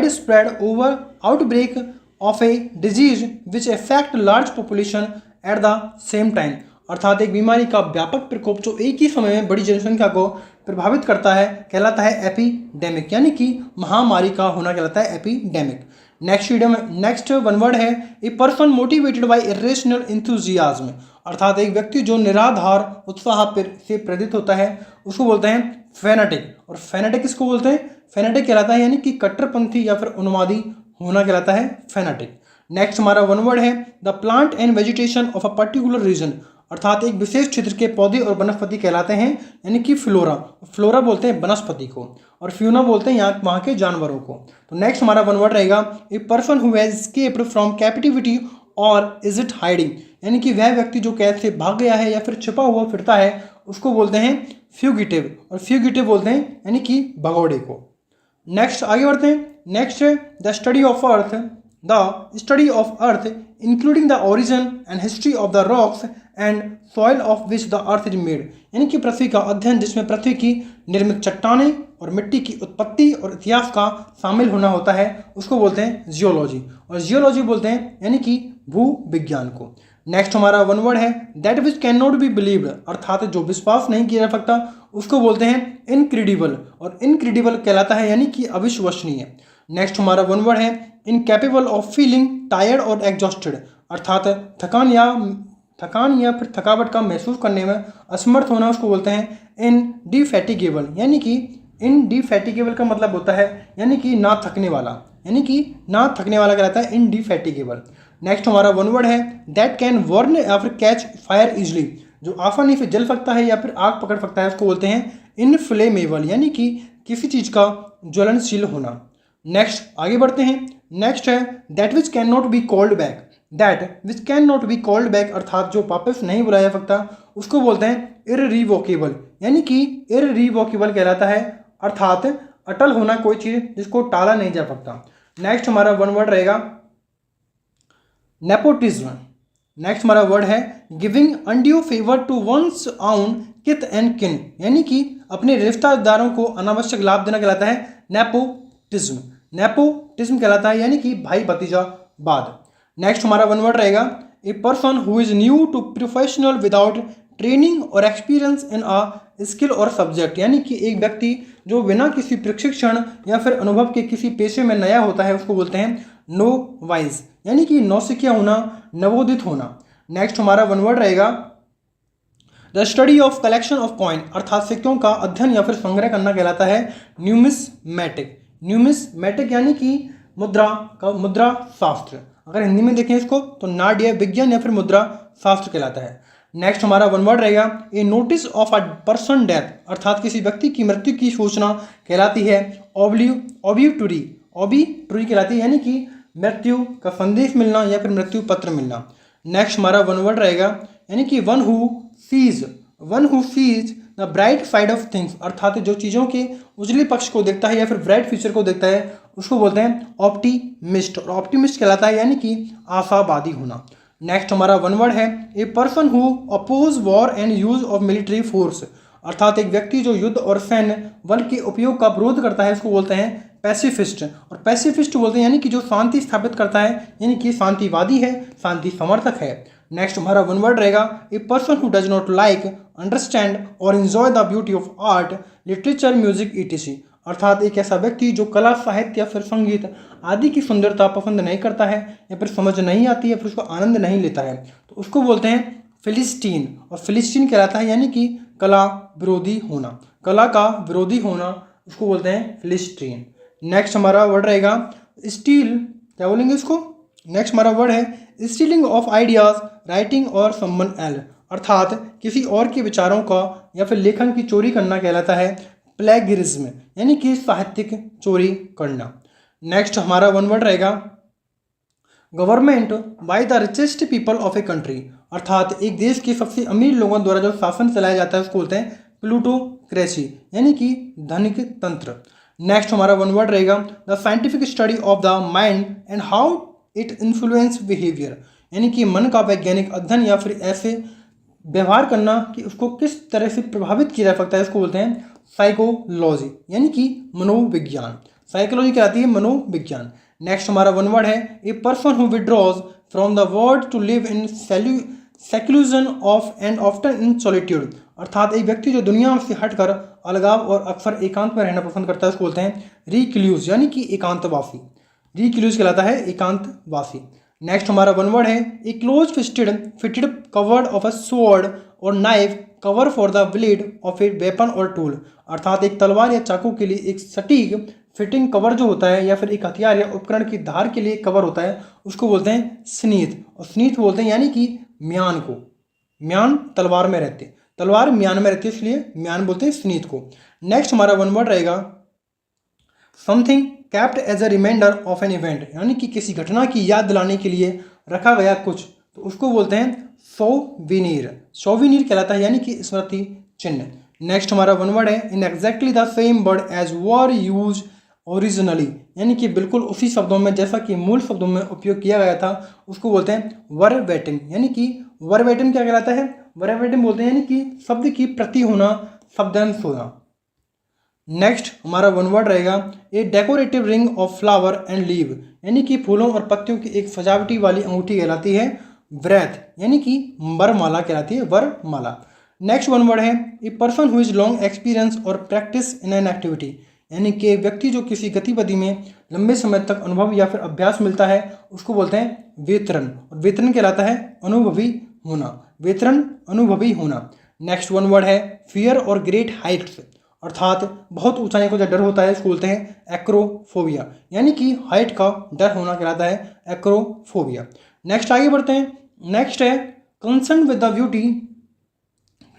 spread over outbreak of a disease which affect large population at the same time, अर्थात एक बीमारी का व्यापक प्रकोप जो एक ही समय में बड़ी जनसंख्या को प्रभावित करता है कहलाता है एपिडेमिक, यानी कि महामारी का होना कहलाता है एपिडेमिक। नेक्स्ट वन वर्ड है a person motivated by irrational enthusiasm, अर्थात एक व्यक्ति जो निराधार उत्साह से प्रेरित होता है उसको बोलते हैं फैनेटिक, और फैनेटिक इसको बोलते हैं फैनेटिक कहलाता है यानी कि कट्टरपंथी या फिर उन्मादी होना कहलाता है फैनेटिक। नेक्स्ट हमारा वन वर्ड है the plant and vegetation of a particular region, अर्थात एक विशेष क्षेत्र के पौधे और वनस्पति कहलाते हैं, यानी कि फ्लोरा। फ्लोरा बोलते हैं वनस्पति को और फ्यूना बोलते हैं यहाँ वहाँ के जानवरों को। तो नेक्स्ट हमारा वन वर्ड रहेगा a person who has escaped from captivity और इज इट हाइडिंग, यानी कि वह व्यक्ति जो कैद से भाग गया है या फिर छिपा हुआ फिरता है उसको बोलते हैं फ्यूगिटिव, और फ्यूगिटिव बोलते हैं यानी कि भगौड़े को। नेक्स्ट आगे बढ़ते हैं। नेक्स्ट है the study of earth, the study of earth including the origin and history of the rocks and soil of which the earth is made, यानी कि पृथ्वी का अध्ययन जिसमें पृथ्वी की निर्मित चट्टानें और मिट्टी की उत्पत्ति और इतिहास का शामिल होना होता है उसको बोलते हैं जियोलॉजी, और जियोलॉजी बोलते हैं यानी कि भू विज्ञान को। नेक्स्ट हमारा वन वर्ड है that which can not B believed, अर्थात जो विश्वास नहीं किया जा सकता उसको बोलते हैं इनक्रेडिबल, और इनक्रेडिबल कहलाता है यानी कि अविश्वसनीय। नेक्स्ट हमारा वन वर्ड है इनकैपेबल ऑफ फीलिंग टायर्ड और एग्जॉस्टेड, अर्थात थकान या फिर थकावट का महसूस करने में असमर्थ होना उसको बोलते हैं इनडिफैटिगेबल, यानी कि इनडिफैटिगेबल का मतलब होता है यानी कि ना थकने वाला, यानी कि ना थकने वाला कहलाता है इनडिफैटिगेबल। नेक्स्ट हमारा वन वर्ड है दैट कैन वर्न या फिर कैच फायर इजली, जो आसानी से जल सकता है या फिर आग पकड़ सकता है उसको बोलते हैं इनफ्लेमेबल, यानी कि किसी चीज़ का ज्वलनशील होना। नेक्स्ट आगे बढ़ते हैं। नेक्स्ट है that which can not be called back, that which can not be called back अर्थात जो वापस नहीं बुलाया जा सकता उसको बोलते हैं इररिवोकेबल, यानी कि इररिवोकेबल कहलाता है अर्थात अटल होना कोई चीज़ जिसको टाला नहीं जा सकता। नेक्स्ट हमारा वन वर्ड रहेगा नेपोटिज्म। नेक्स्ट हमारा वर्ड है giving undue favour to one's own kith and किन, यानी कि अपने रिश्तेदारों को अनावश्यक लाभ देना कहलाता है नेपोटिज्म। नेपोटिज्म कहलाता है यानी कि भाई भतीजावाद। नेक्स्ट हमारा वन वर्ड रहेगा a person who is new to professional without training और एक्सपीरियंस इन अ स्किल और सब्जेक्ट, यानी कि एक व्यक्ति जो बिना किसी प्रशिक्षण या फिर अनुभव के किसी पेशे में नया होता है उसको बोलते हैं नोवाइज, यानी कि नौसिखिया होना, नवोदित होना। नेक्स्ट हमारा वन वर्ड रहेगा the study of collection of coin, अर्थात सिक्कों का अध्ययन या फिर संग्रह करना कहलाता है न्यूमिस्मेटिक। न्यूमिस्मेटिक यानी कि मुद्रा शास्त्र, अगर हिंदी में देखें इसको तो नाड्य विज्ञान या फिर मुद्रा शास्त्र कहलाता है। नेक्स्ट हमारा वन वर्ड रहेगा a notice of a person death, अर्थात किसी व्यक्ति की मृत्यु की सूचना कहलाती है ऑब्यूटरी कहलाती है, यानी कि मृत्यु का संदेश मिलना या फिर मृत्यु पत्र मिलना। नेक्स्ट हमारा वन वर्ड रहेगा यानी कि one who seize the bright side of things, अर्थात जो चीज़ों के उजले पक्ष को देखता है या फिर ब्राइट फ्यूचर को देखता है उसको बोलते हैं ऑप्टिमिस्ट, और ऑप्टिमिस्ट कहलाता है यानी कि आशावादी होना। नेक्स्ट हमारा वन वर्ड है a person who oppose war and use of military force, अर्थात एक व्यक्ति जो युद्ध और सैन्य बल के उपयोग का विरोध करता है उसको बोलते हैं पैसिफिस्ट, और पैसिफिस्ट बोलते हैं यानी कि जो शांति स्थापित करता है, यानी कि शांतिवादी है, शांति समर्थक है। नेक्स्ट हमारा वन वर्ड रहेगा a person who does not like understand or enjoy the beauty of art literature music ETC, अर्थात एक ऐसा व्यक्ति जो कला साहित्य या फिर संगीत आदि की सुंदरता पसंद नहीं करता है या फिर समझ नहीं आती है फिर उसको आनंद नहीं लेता है तो उसको बोलते हैं फिलिस्टीन, और फिलिस्टीन कहलाता है यानी कि कला विरोधी होना, कला का विरोधी होना उसको बोलते हैं फिलिस्टीन। नेक्स्ट हमारा वर्ड रहेगा स्टील, क्या बोलेंगे इसको? नेक्स्ट हमारा वर्ड है स्टीलिंग ऑफ आइडियाज राइटिंग और समवन एल, अर्थात किसी और के विचारों का या फिर लेखन की चोरी करना कहलाता है प्लेगरिज्म, यानी कि साहित्यिक चोरी करना। नेक्स्ट हमारा वन वर्ड रहेगा government by the richest people of a country, अर्थात एक देश के सबसे अमीर लोगों द्वारा जो शासन चलाया जाता है उसको बोलते हैं प्लूटोक्रेसी, यानी कि धनिक तंत्र। नेक्स्ट हमारा वन वर्ड रहेगा the scientific study of the mind and how it influence behaviour, यानी कि मन का वैज्ञानिक अध्ययन या फिर ऐसे व्यवहार करना कि उसको किस तरह से प्रभावित किया जा सकता है उसको बोलते हैं साइकोलॉजी, यानी कि मनोविज्ञान। साइकोलॉजी कहलाती है मनोविज्ञान। नेक्स्ट हमारा वन वर्ड है a person who withdraws from the world to live in seclusion of and often in solitude, अर्थात एक व्यक्ति जो दुनिया से हटकर अलगाव और अक्सर एकांत में रहना पसंद करता है उसको बोलते हैं रिक्लूज, यानी कि एकांतवासी। रिक्लूज कहलाता है एकांतवासी। नेक्स्ट हमारा वन वर्ड है a close fitted covered of a sword or knife cover for the blade of a weapon or tool, अर्थात एक तलवार या चाकू के लिए एक सटीक फिटिंग कवर जो होता है या फिर एक हथियार या उपकरण की धार के लिए कवर होता है उसको बोलते हैं स्नीथ, और स्नीथ बोलते हैं यानी कि म्यान को। म्यान तलवार में रहते हैं, तलवार म्यान में रहती है इसलिए म्यान बोलते हैं स्नीथ को। नेक्स्ट हमारा वन वर्ड रहेगा something kept as a reminder of an event, यानी कि किसी घटना की याद दिलाने के लिए रखा गया कुछ, तो उसको बोलते हैं सोविनीर। सोविनीर कहलाता है यानी कि स्मृति चिन्ह। नेक्स्ट हमारा वन वर्ड है in exactly the same word as were use originally, यानी कि बिल्कुल उसी शब्दों में जैसा कि मूल शब्दों में उपयोग किया गया था उसको बोलते हैं वर्बेटिम। यानी कि वर्बेटिम क्या कहलाता है, वर्बेटिम बोलते हैं यानी कि शब्द की प्रति होना, शब्दांश होना। नेक्स्ट हमारा वन वर्ड रहेगा a decorative ring of flower and leave, यानी कि फूलों और पत्तियों की एक सजावटी वाली अंगूठी कहलाती है व्रेथ, यानी कि वरमाला कहलाती है वरमाला। नेक्स्ट वन वर्ड है a person who is long experience और प्रैक्टिस इन एन एक्टिविटी, यानी कि व्यक्ति जो किसी गतिविधि में लंबे समय तक अनुभव या फिर अभ्यास मिलता है उसको बोलते हैं वेतरन, और वेतरन कहलाता है अनुभवी होना, वेतरन अनुभवी होना। नेक्स्ट वन वर्ड है फियर और ग्रेट हाइट्स, अर्थात बहुत ऊंचाई को जो डर होता है इसको बोलते हैं एक्रोफोबिया, यानी कि हाइट का डर होना कहलाता है एक्रोफोबिया। नेक्स्ट आगे बढ़ते हैं। नेक्स्ट है concern with the beauty,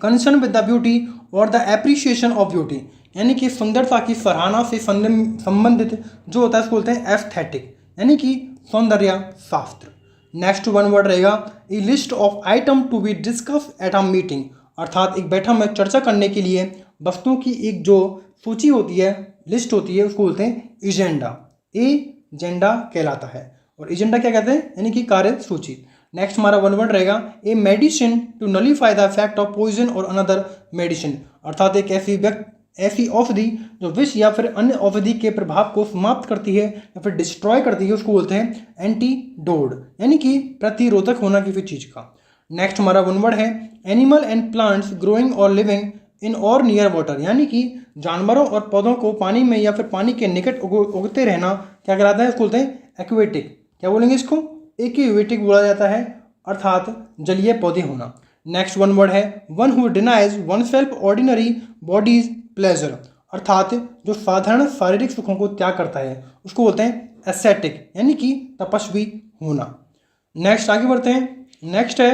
concern with the beauty और द एप्रिसिएशन ऑफ ब्यूटी, यानी कि सुंदरता की सराहना से संबंधित जो होता है उसको बोलते हैं एस्थेटिक, यानी कि सौंदर्य शास्त्र। नेक्स्ट वन वर्ड रहेगा a list of item to be discuss at a meeting, अर्थात एक बैठक में चर्चा करने के लिए वस्तुओं की एक जो सूची होती है, लिस्ट होती है, उसको बोलते हैं एजेंडा। एजेंडा कहलाता है, और एजेंडा क्या कहते हैं, यानी कि कार्य सूची। नेक्स्ट हमारा वन वर्ड रहेगा a medicine to nullify the effect of poison और अनदर मेडिसिन, अर्थात एक ऐसी औषधि जो विष या फिर अन्य औषधि के प्रभाव को समाप्त करती है या फिर डिस्ट्रॉय करती है, उसको बोलते हैं एंटीडोड, यानी कि प्रतिरोधक होना किसी चीज का। नेक्स्ट हमारा वन वर्ड है एनिमल एंड प्लांट्स ग्रोइंग और लिविंग इन और नियर वाटर, यानी कि जानवरों और पौधों को पानी में या फिर पानी के निकट उगते रहना क्या कहलाता है, इसको बोलते हैं एक्वेटिक। क्या बोलेंगे इसको, एक्वेटिक बोला जाता है, अर्थात जलीय पौधे होना। नेक्स्ट वन वर्ड है one who denies one self ordinary bodies pleasure, अर्थात जो साधारण शारीरिक सुखों को त्याग करता है उसको बोलते हैं एस्थेटिक, यानी कि तपस्वी होना। नेक्स्ट आगे बढ़ते हैं। नेक्स्ट है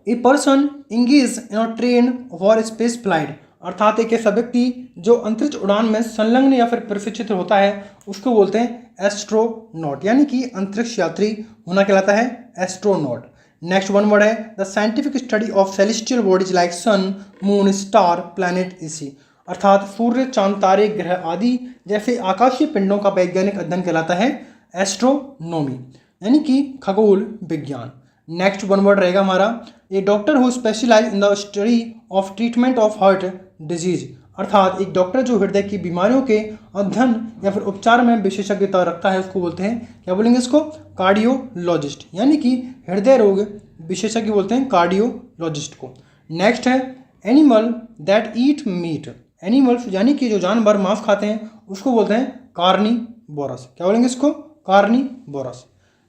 a person engage in a train for space flight, अर्थात एक ऐसा व्यक्ति जो अंतरिक्ष उड़ान में संलग्न या फिर प्रशिक्षित होता है उसको बोलते हैं एस्ट्रोनॉट, यानी कि अंतरिक्ष यात्री होना कहलाता है एस्ट्रोनॉट। नेक्स्ट वन वर्ड है the scientific study of celestial bodies like sun moon star planet इसी, अर्थात सूर्य चांद तारे ग्रह आदि जैसे आकाशीय पिंडों का वैज्ञानिक अध्ययन कहलाता है एस्ट्रोनॉमी, यानी कि खगोल विज्ञान। नेक्स्ट वन वर्ड रहेगा हमारा a doctor who specialize in the study of treatment of heart disease, अर्थात एक डॉक्टर जो हृदय की बीमारियों के अध्ययन या फिर उपचार में विशेषज्ञता रखता है उसको बोलते हैं, क्या बोलेंगे इसको, कार्डियोलॉजिस्ट, यानी कि हृदय रोग विशेषज्ञ बोलते हैं कार्डियोलॉजिस्ट को। नेक्स्ट है animal that eat meat, animals यानी कि जो जानवर मांस खाते हैं उसको बोलते हैं कार्निवोरस। क्या बोलेंगे इसको, कार्निवोरस।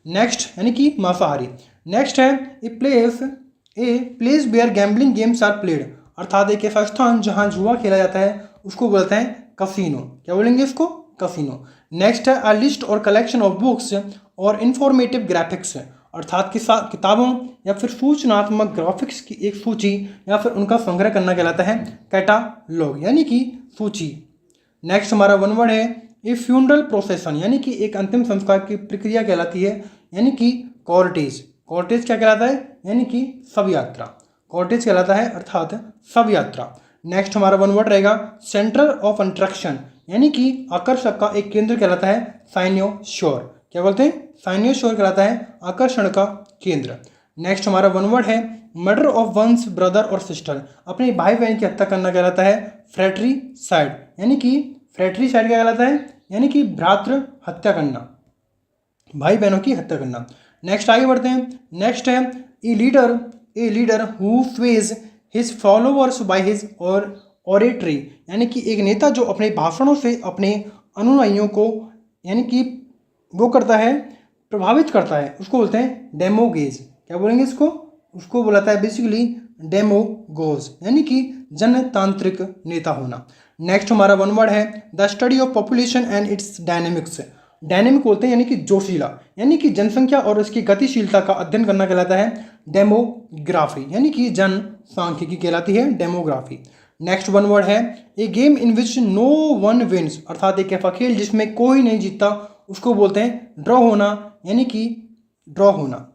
नेक्स्ट यानी कि मांसाहारी। नेक्स्ट है a place where gambling games are played, अर्थात एक ऐसा स्थान जहां जुआ खेला जाता है उसको बोलते हैं कसिनो। क्या बोलेंगे इसको, कसिनो। नेक्स्ट है अ लिस्ट और कलेक्शन ऑफ बुक्स और इंफॉर्मेटिव ग्राफिक्स, अर्थात किताबों या फिर सूचनात्मक ग्राफिक्स की एक सूची या फिर उनका संग्रह करना कहलाता है कैटालॉग, यानी कि सूची। नेक्स्ट हमारा वन वर्ड है ए फ्यूनरल प्रोसेसन, यानी कि एक अंतिम संस्कार की प्रक्रिया कहलाती है, यानी कि कॉर्टेज। कॉर्टेज क्या कहलाता है, यानी कि शव यात्रा, कॉर्टेज कहलाता है अर्थात शव यात्रा। नेक्स्ट हमारा वन वर्ड रहेगा सेंटर ऑफ अट्रैक्शन, यानी कि आकर्षक का एक केंद्र कहलाता है साइनियोशोर। क्या बोलते हैं, साइनियोशोर कहलाता है आकर्षण का केंद्र। नेक्स्ट हमारा वन वर्ड है मर्डर ऑफ वंस ब्रदर और सिस्टर, अपने भाई बहन की हत्या करना कहलाता है फ्रैट्रीसाइड, यानी कि फ्रैट्रीसाइड क्या कहलाता है, यानी कि भ्रातृ हत्या करना, भाई बहनों की हत्या करना। नेक्स्ट आगे बढ़ते हैं। नेक्स्ट है a leader who Suez his followers by his और ऑरेटरी, यानी कि एक नेता जो अपने भाषणों से अपने अनुयायियों को यानी कि वो करता है, प्रभावित करता है, उसको बोलते हैं डेमोगेज। क्या बोलेंगे इसको, उसको बोलाता है बेसिकली डेमोगोज यानी कि जनतांत्रिक नेता होना। नेक्स्ट हमारा वन वर्ड है the study of population and it's dynamics. Dynamic बोलते हैं यानी कि जोशीला, यानी कि जनसंख्या और उसकी गतिशीलता का अध्ययन करना कहलाता है डेमोग्राफी, यानी कि जनसांख्यिकी कहलाती है डेमोग्राफी। नेक्स्ट वन वर्ड है a game in which no one wins, अर्थात एक ऐसा खेल जिसमें कोई नहीं जीतता उसको बोलते हैं ड्रॉ होना, यानी कि ड्रॉ होना।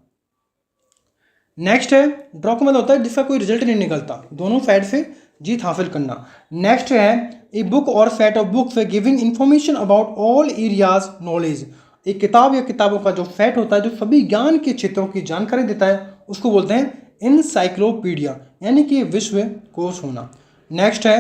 नेक्स्ट है ड्रॉ का मतलब होता है जिसका कोई रिजल्ट नहीं निकलता, दोनों साइड से जीत हासिल करना। नेक्स्ट है ए बुक और set of books giving information about all areas knowledge. एक किताब या किताबों का जो सेट होता है जो सभी ज्ञान के क्षेत्रों की जानकारी देता है उसको बोलते हैं इनसाइक्लोपीडिया, यानी कि विश्व कोश होना। नेक्स्ट है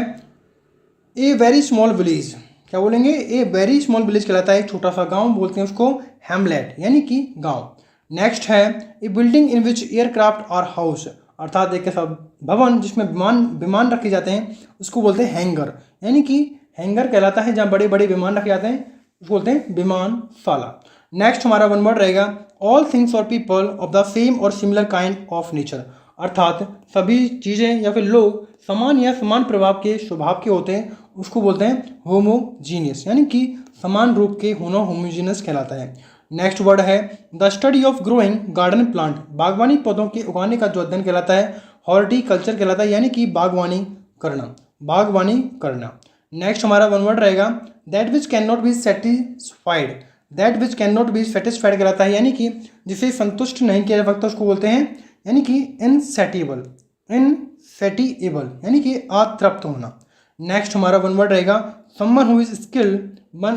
ए वेरी स्मॉल विलेज, क्या बोलेंगे, ए वेरी स्मॉल विलेज कहलाता है, एक छोटा सा गांव बोलते हैं उसको हैमलेट, यानी कि गांव। नेक्स्ट है ए बिल्डिंग इन विच एयरक्राफ्ट और हाउस, अर्थात एक ऐसा भवन जिसमें विमान रखे जाते हैं उसको बोलते हैं हैंगर, यानी कि हैंगर कहलाता है जहाँ बड़े बड़े विमान रखे जाते हैं उसको बोलते हैं विमानशाला। नेक्स्ट हमारा वन वर्ड रहेगा ऑल थिंग्स और पीपल ऑफ द सेम और सिमिलर काइंड ऑफ नेचर, अर्थात सभी चीज़ें या फिर लोग समान या समान प्रभाव के स्वभाव के होते हैं उसको बोलते हैं होमोजीनियस, यानी कि समान रूप के होना होमोजीनियस कहलाता है। नेक्स्ट वर्ड है the study of growing garden plant, बागवानी पौधों के उगाने का जो अध्ययन कहलाता है हॉर्टिकल्चर कहलाता है, यानी कि बागवानी करना, बागवानी करना। नेक्स्ट हमारा वन वर्ड रहेगा that which can not be satisfied, that which can not be satisfied कहलाता है, यानी कि जिसे संतुष्ट नहीं किया जा सकता उसको बोलते हैं यानी कि इनसेटिएबल, इनसेटिएबल यानी कि अतृप्त होना। नेक्स्ट हमारा वन वर्ड रहेगा someone who is skilled,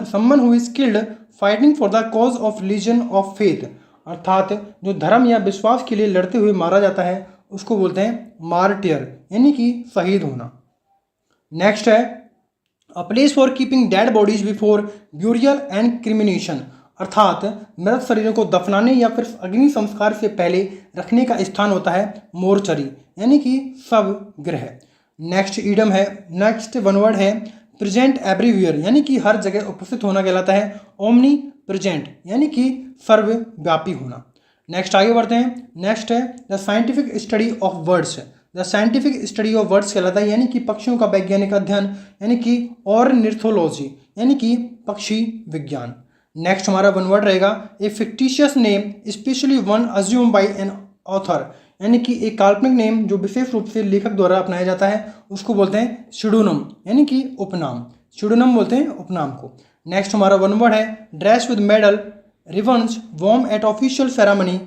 someone who is skilled fighting for the cause of religion of faith, अर्थात जो धर्म या विश्वास के लिए लड़ते हुए मारा जाता है उसको बोलते हैं मार्टियर, यानी कि शहीद होना। नेक्स्ट है a place for keeping dead bodies before burial and cremation, अर्थात मृत शरीरों को दफनाने या फिर अग्नि संस्कार से पहले रखने का स्थान होता है मोर्चरी, यानी कि शव गृह। नेक्स्ट ईडम है, नेक्स्ट वन वर्ड है प्रेजेंट एवरीवेयर, यानी कि हर जगह उपस्थित होना कहलाता है ओमनी प्रेजेंट, यानी कि सर्वव्यापी होना। नेक्स्ट आगे बढ़ते हैं। नेक्स्ट है the scientific study of birds, the scientific study of birds कहलाता है, यानी कि पक्षियों का वैज्ञानिक अध्ययन, यानी कि ऑर्निथोलॉजी, यानी कि पक्षी विज्ञान। नेक्स्ट हमारा वन वर्ड रहेगा a fictitious name specially one assume by an author, यानी कि एक काल्पनिक नेम जो विशेष रूप से लेखक द्वारा अपनाया जाता है उसको बोलते हैं स्यूडोनिम, यानी कि उपनाम, स्यूडोनिम बोलते हैं उपनाम को। नेक्स्ट हमारा वन वर्ड है dress with medal ribbons worn at official ceremony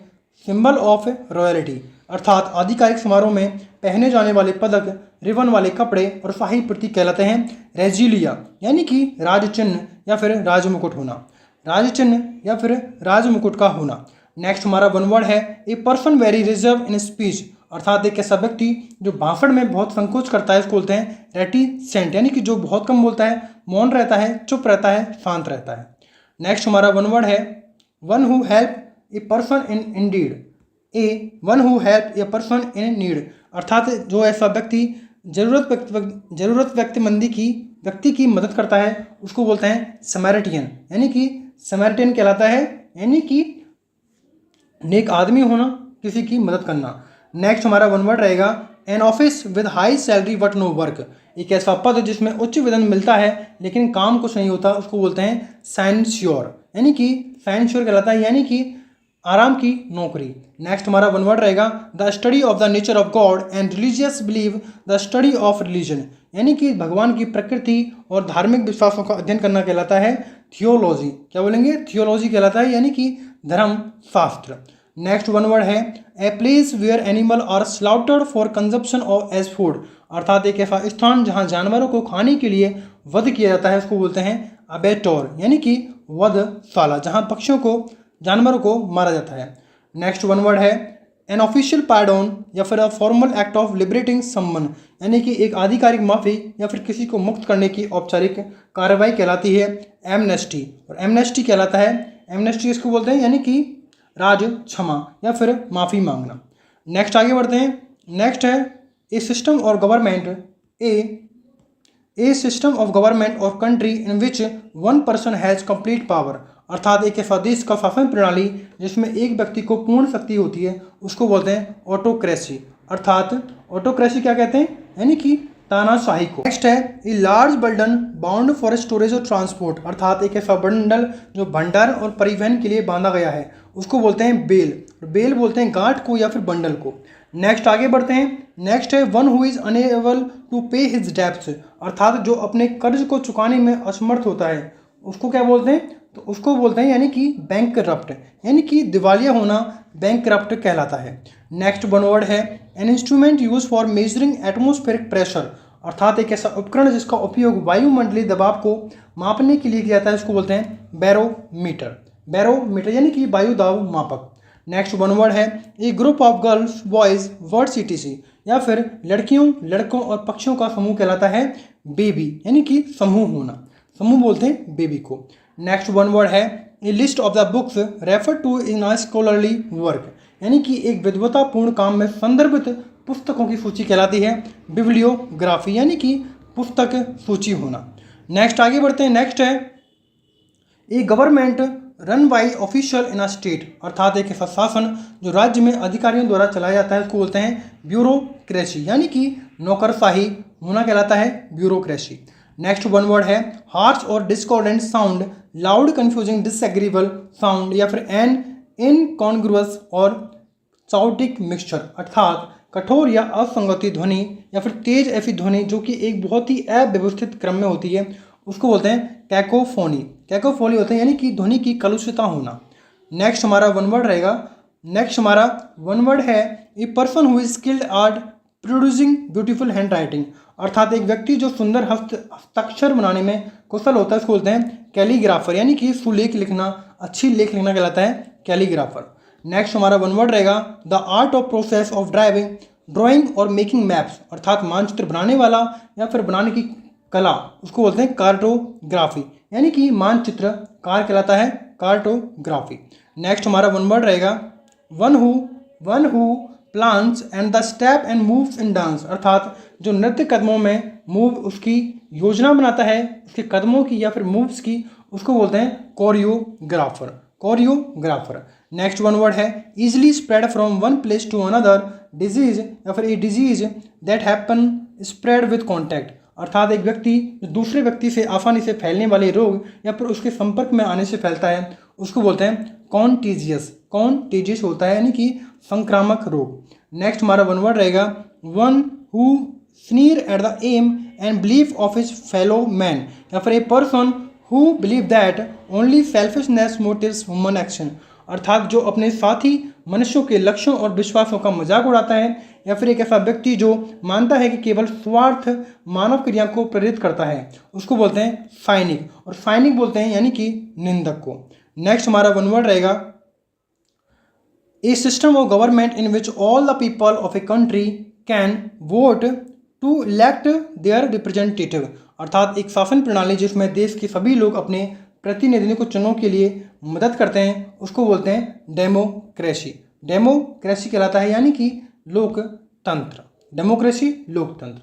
symbol of royalty, अर्थात आधिकारिक समारोह में पहने जाने वाले पदक, रिबन वाले कपड़े और शाही प्रतीक कहलाते हैं रेजिलिया, यानी कि राज चिन्ह या फिर राज मुकुट होना, राज चिन्ह या फिर राज मुकुट का होना। नेक्स्ट हमारा वन वर्ड है a person very reserve in speech, अर्थात एक ऐसा व्यक्ति जो भाषण में बहुत संकोच करता है उसको बोलते हैं रेटिसेंट, यानी कि जो बहुत कम बोलता है, मौन रहता है, चुप रहता है, शांत रहता है। नेक्स्ट हमारा वन वर्ड है one who help a person in Indeed, A one who help a person in need, अर्थात जो ऐसा व्यक्ति जरूरत व्यक्ति की मदद करता है उसको बोलते हैं समैरिटियन, यानी कि समैरिटियन कहलाता है, यानी कि नेक आदमी होना, किसी की मदद करना। नेक्स्ट हमारा वन वर्ड रहेगा an office with high salary but no work, एक ऐसा पद जिसमें उच्च वेतन मिलता है लेकिन काम कुछ नहीं होता उसको बोलते हैं साइंश्योर, यानी कि साइंश्योर कहलाता है, यानी कि आराम की नौकरी। नेक्स्ट हमारा वन वर्ड रहेगा the study of the nature of God and religious believe the study of religion, यानी कि भगवान की प्रकृति और धार्मिक विश्वासों का अध्ययन करना कहलाता है थियोलॉजी, क्या बोलेंगे, थियोलॉजी कहलाता है, यानी कि धर्म शास्त्र। नेक्स्ट वन वर्ड है a place where animal are slaughtered for consumption of as food, अर्थात एक ऐसा स्थान जहां जानवरों को खाने के लिए वध किया जाता है उसको बोलते हैं अबेटोर, यानी कि वधशाला, जहां पक्षियों को जानवरों को मारा जाता है। नेक्स्ट वन वर्ड है एन ऑफिशियल पार्डोन या फिर a formal act of liberating someone, यानी कि एक आधिकारिक माफ़ी या फिर किसी को मुक्त करने की औपचारिक कार्रवाई कहलाती है एमनेस्टी, और एमनेस्टी कहलाता है, एमनेस्टी इसको बोलते हैं, यानी कि राज क्षमा या फिर माफ़ी मांगना। नेक्स्ट आगे बढ़ते हैं। नेक्स्ट है ए सिस्टम और government A system of government of country in which one person has complete power, अर्थात एक ऐसा देश का शासन प्रणाली जिसमें एक व्यक्ति को पूर्ण शक्ति होती है उसको बोलते हैं ऑटोक्रेसी, अर्थात ऑटोक्रेसी क्या कहते हैं, यानी कि तानाशाही को। नेक्स्ट है a large burden bound for storage और ट्रांसपोर्ट, अर्थात एक ऐसा बंडल जो भंडारण और परिवहन के लिए बांधा गया है, उसको बोलते हैं बेल। बेल बोलते हैं गांठ को या फिर बंडल को। नेक्स्ट आगे बढ़ते हैं। नेक्स्ट है one who is unable to pay his debts, अर्थात जो अपने कर्ज को चुकाने में असमर्थ होता है उसको क्या बोलते हैं, तो उसको बोलते हैं यानी कि बैंकरप्ट, यानी कि दिवालिया होना बैंकरप्ट कहलाता है। नेक्स्ट वन वर्ड है an instrument use for measuring atmospheric pressure, अर्थात एक ऐसा उपकरण जिसका उपयोग वायुमंडलीय दबाव को मापने के लिए किया जाता है, उसको बोलते हैं बैरोमीटर। बैरोमीटर यानी कि वायु दाब मापक। नेक्स्ट वन वर्ड है a group of girls boys words etc, या फिर लड़कियों लड़कों और पक्षियों का समूह कहलाता है बेबी, यानी कि समूह होना, समूह बोलते हैं बेबी को। नेक्स्ट वन वर्ड है a list of the books refer to in a scholarly work, यानी कि एक विद्वतापूर्ण काम में संदर्भित पुस्तकों की सूची कहलाती है बिब्लियोग्राफी, यानी कि पुस्तक सूची होना। नेक्स्ट आगे बढ़ते हैं। नेक्स्ट है a government run by official in a state, अर्थात एक ऐसा शासन जो राज्य में अधिकारियों द्वारा चलाया जाता है, उसको बोलते हैं ब्यूरोक्रेसी, यानी कि नौकरशाही होना कहलाता है ब्यूरोक्रेसी। नेक्स्ट वन वर्ड है harsh or discordant sound, loud confusing disagreeable sound, या फिर एन इनकॉन्ग्रुअस और चाउटिक मिक्सचर, अर्थात कठोर या असंगति ध्वनि या फिर तेज ऐसी ध्वनि जो कि एक बहुत ही अव्यवस्थित क्रम में होती है, उसको बोलते हैं कैकोफोनी। कैकोफोनी होते हैं यानी कि ध्वनि की कलुषितता होना। नेक्स्ट हमारा वन वर्ड रहेगा। नेक्स्ट हमारा वन वर्ड है a person who is skilled art producing beautiful hand writing, अर्थात एक व्यक्ति जो सुंदर हस्ताक्षर बनाने में कुशल होता है, उसको बोलते हैं कैलीग्राफर, यानी कि सुलेख लिखना, अच्छी लेख लिखना कहलाता है कैलीग्राफर। नेक्स्ट हमारा वन वर्ड रहेगा the art of process of drawing और मेकिंग मैप्स, अर्थात मानचित्र बनाने वाला या फिर बनाने की कला, उसको बोलते हैं कार्टोग्राफी, यानी कि मानचित्र कार कहलाता है कार्टोग्राफी। नेक्स्ट हमारा वन वर्ड रहेगा one who plans and the step and moves in dance, अर्थात जो नृत्य कदमों में मूव उसकी योजना बनाता है, उसके कदमों की या फिर मूव्स की, उसको बोलते हैं कोरियोग्राफर। नेक्स्ट वन वर्ड है easily spread from one place to another disease, या फिर a disease that happen spread with contact, अर्थात एक व्यक्ति जो दूसरे व्यक्ति से आसानी से फैलने वाले रोग या फिर उसके संपर्क में आने से फैलता है, उसको बोलते हैं कॉन्टेजियस होता है, यानी कि संक्रामक रोग। नेक्स्ट हमारा वन वर्ड रहेगा one who sneer at the aim and belief of his fellow man, या फिर a person who believe that only selfishness motives human action, अर्थात जो अपने साथी मनुष्यों के लक्ष्यों और विश्वासों का मजाक उड़ाता है, या फिर एक ऐसा व्यक्ति जो मानता है कि केवल स्वार्थ मानव क्रिया को प्रेरित करता है, उसको बोलते हैं साइनिक, और साइनिक बोलते हैं यानी कि निंदक को। नेक्स्ट हमारा वन वर्ड रहेगा a system of government in which all the people of a country can vote to elect their representative, अर्थात एक शासन प्रणाली जिसमें देश के सभी लोग अपने प्रतिनिधियों को चुनाव के लिए मदद करते हैं, उसको बोलते हैं डेमोक्रेसी कहलाता है, यानी कि लोकतंत्र। डेमोक्रेसी लोकतंत्र।